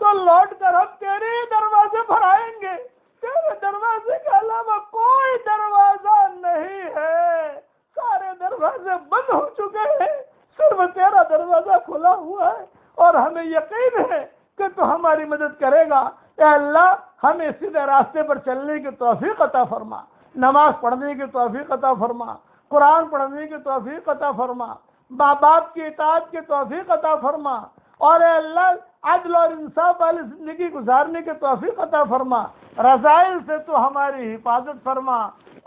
تو لوٹ کر ہم تیرے ہی دروازے پر آئیں گے۔ تیرے دروازے کے علاوہ کوئی دروازہ نہیں ہے، سارے دروازے بند ہو چکے ہیں، صرف تیرا دروازہ کھلا ہوا ہے، اور ہمیں یقین ہے کہ تو ہماری مدد کرے گا۔ اے اللہ ہمیں سیدھے راستے پر چلنے کی توفیق عطا فرما، نماز پڑھنے کی توفیق عطا فرما، قرآن پڑھنے کی توفیق عطا فرما، ماں باپ کی اطاعت کی توفیق عطا فرما، اور اے اللہ عدل اور انصاف والی زندگی گزارنے کی توفیق عطا فرما۔ رذائل سے تو ہماری حفاظت فرما،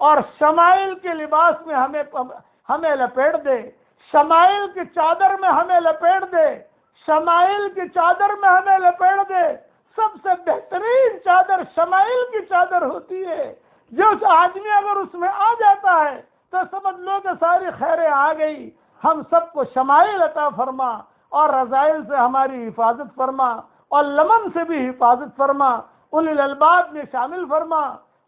اور شمائل کے لباس میں ہمیں لپیٹ دے، شمائل کی چادر میں ہمیں لپیٹ دے، شمائل کی چادر میں ہمیں لپیٹ دے۔ سب سے بہترین چادر شمائل کی چادر ہوتی ہے، جو آدمی اگر اس میں آ جاتا ہے تو سمجھ لو کہ ساری خیریں آ گئی۔ ہم سب کو شمائل عطا فرما، اور رذائل سے ہماری حفاظت فرما، اور لمن سے بھی حفاظت فرما۔ اولو الالباب میں شامل فرما،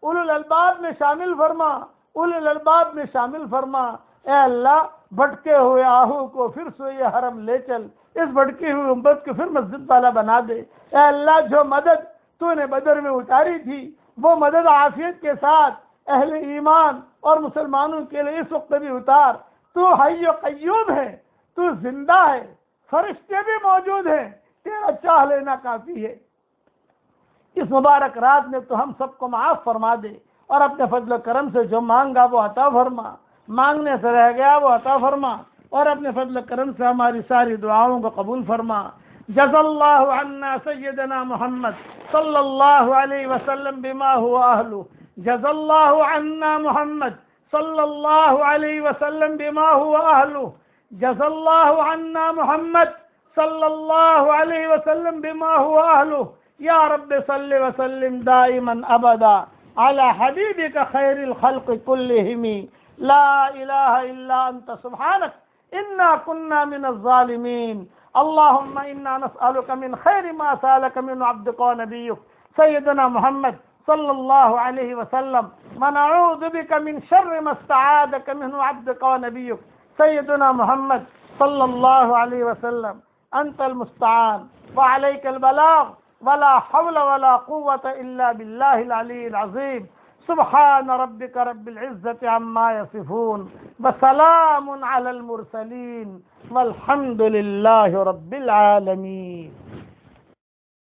اولو الالباب میں شامل فرما، اولو الالباب میں شامل فرما۔ اے اللہ بھٹکے ہوئے آہو کو پھر سوئے حرم لے چل، اس بھٹکی ہوئی امت کو پھر مسجد والا بنا دے۔ اے اللہ جو مدد تو نے بدر میں اتاری تھی، وہ مدد عافیت کے ساتھ اہل ایمان اور مسلمانوں کے لیے اس وقت بھی اتار۔ تو حی و قیوم ہے، تو زندہ ہے، فرشتے بھی موجود ہیں، تیرا چاہ لینا کافی ہے۔ اس مبارک رات میں تو ہم سب کو معاف فرما دے اور اپنے فضل و کرم سے جو مانگا وہ عطا فرما، مانگنے سے رہ گیا وہ عطا فرما، اور اپنے فضل و کرم سے ہماری ساری دعاؤں کو قبول فرما۔ جزا اللہ عنا سیدنا محمد صلی اللہ علیہ وسلم بما هو اہلہ، جزا اللہ عنا محمد صلی اللہ علیہ وسلم بما هو اہلہ، جزا اللہ عنا محمد صلی اللہ علیہ وسلم بما هو اہلہ۔ یا رب صل وسلم دائما ابدا على حبیبک خیر الخلق کلہم، لا الہ الا انت سبحانک انا كنا من الظالمین۔ اللهم انا نسألك من خیر ما سألك من عبدك ونبيك سيدنا محمد صلی اللہ علیہ وسلم، ونعوذ بك من شر ما استعاذك منه عبدك ونبيك سيدنا محمد صلی اللہ علیہ وسلم۔ انت المستعان وعليك البلاغ، ولا حول ولا قوة إلا بالله العلي العظيم۔ سبحان ربك رب العزة عما يصفون، وسلام على المرسلين، والحمد لله رب العالمين۔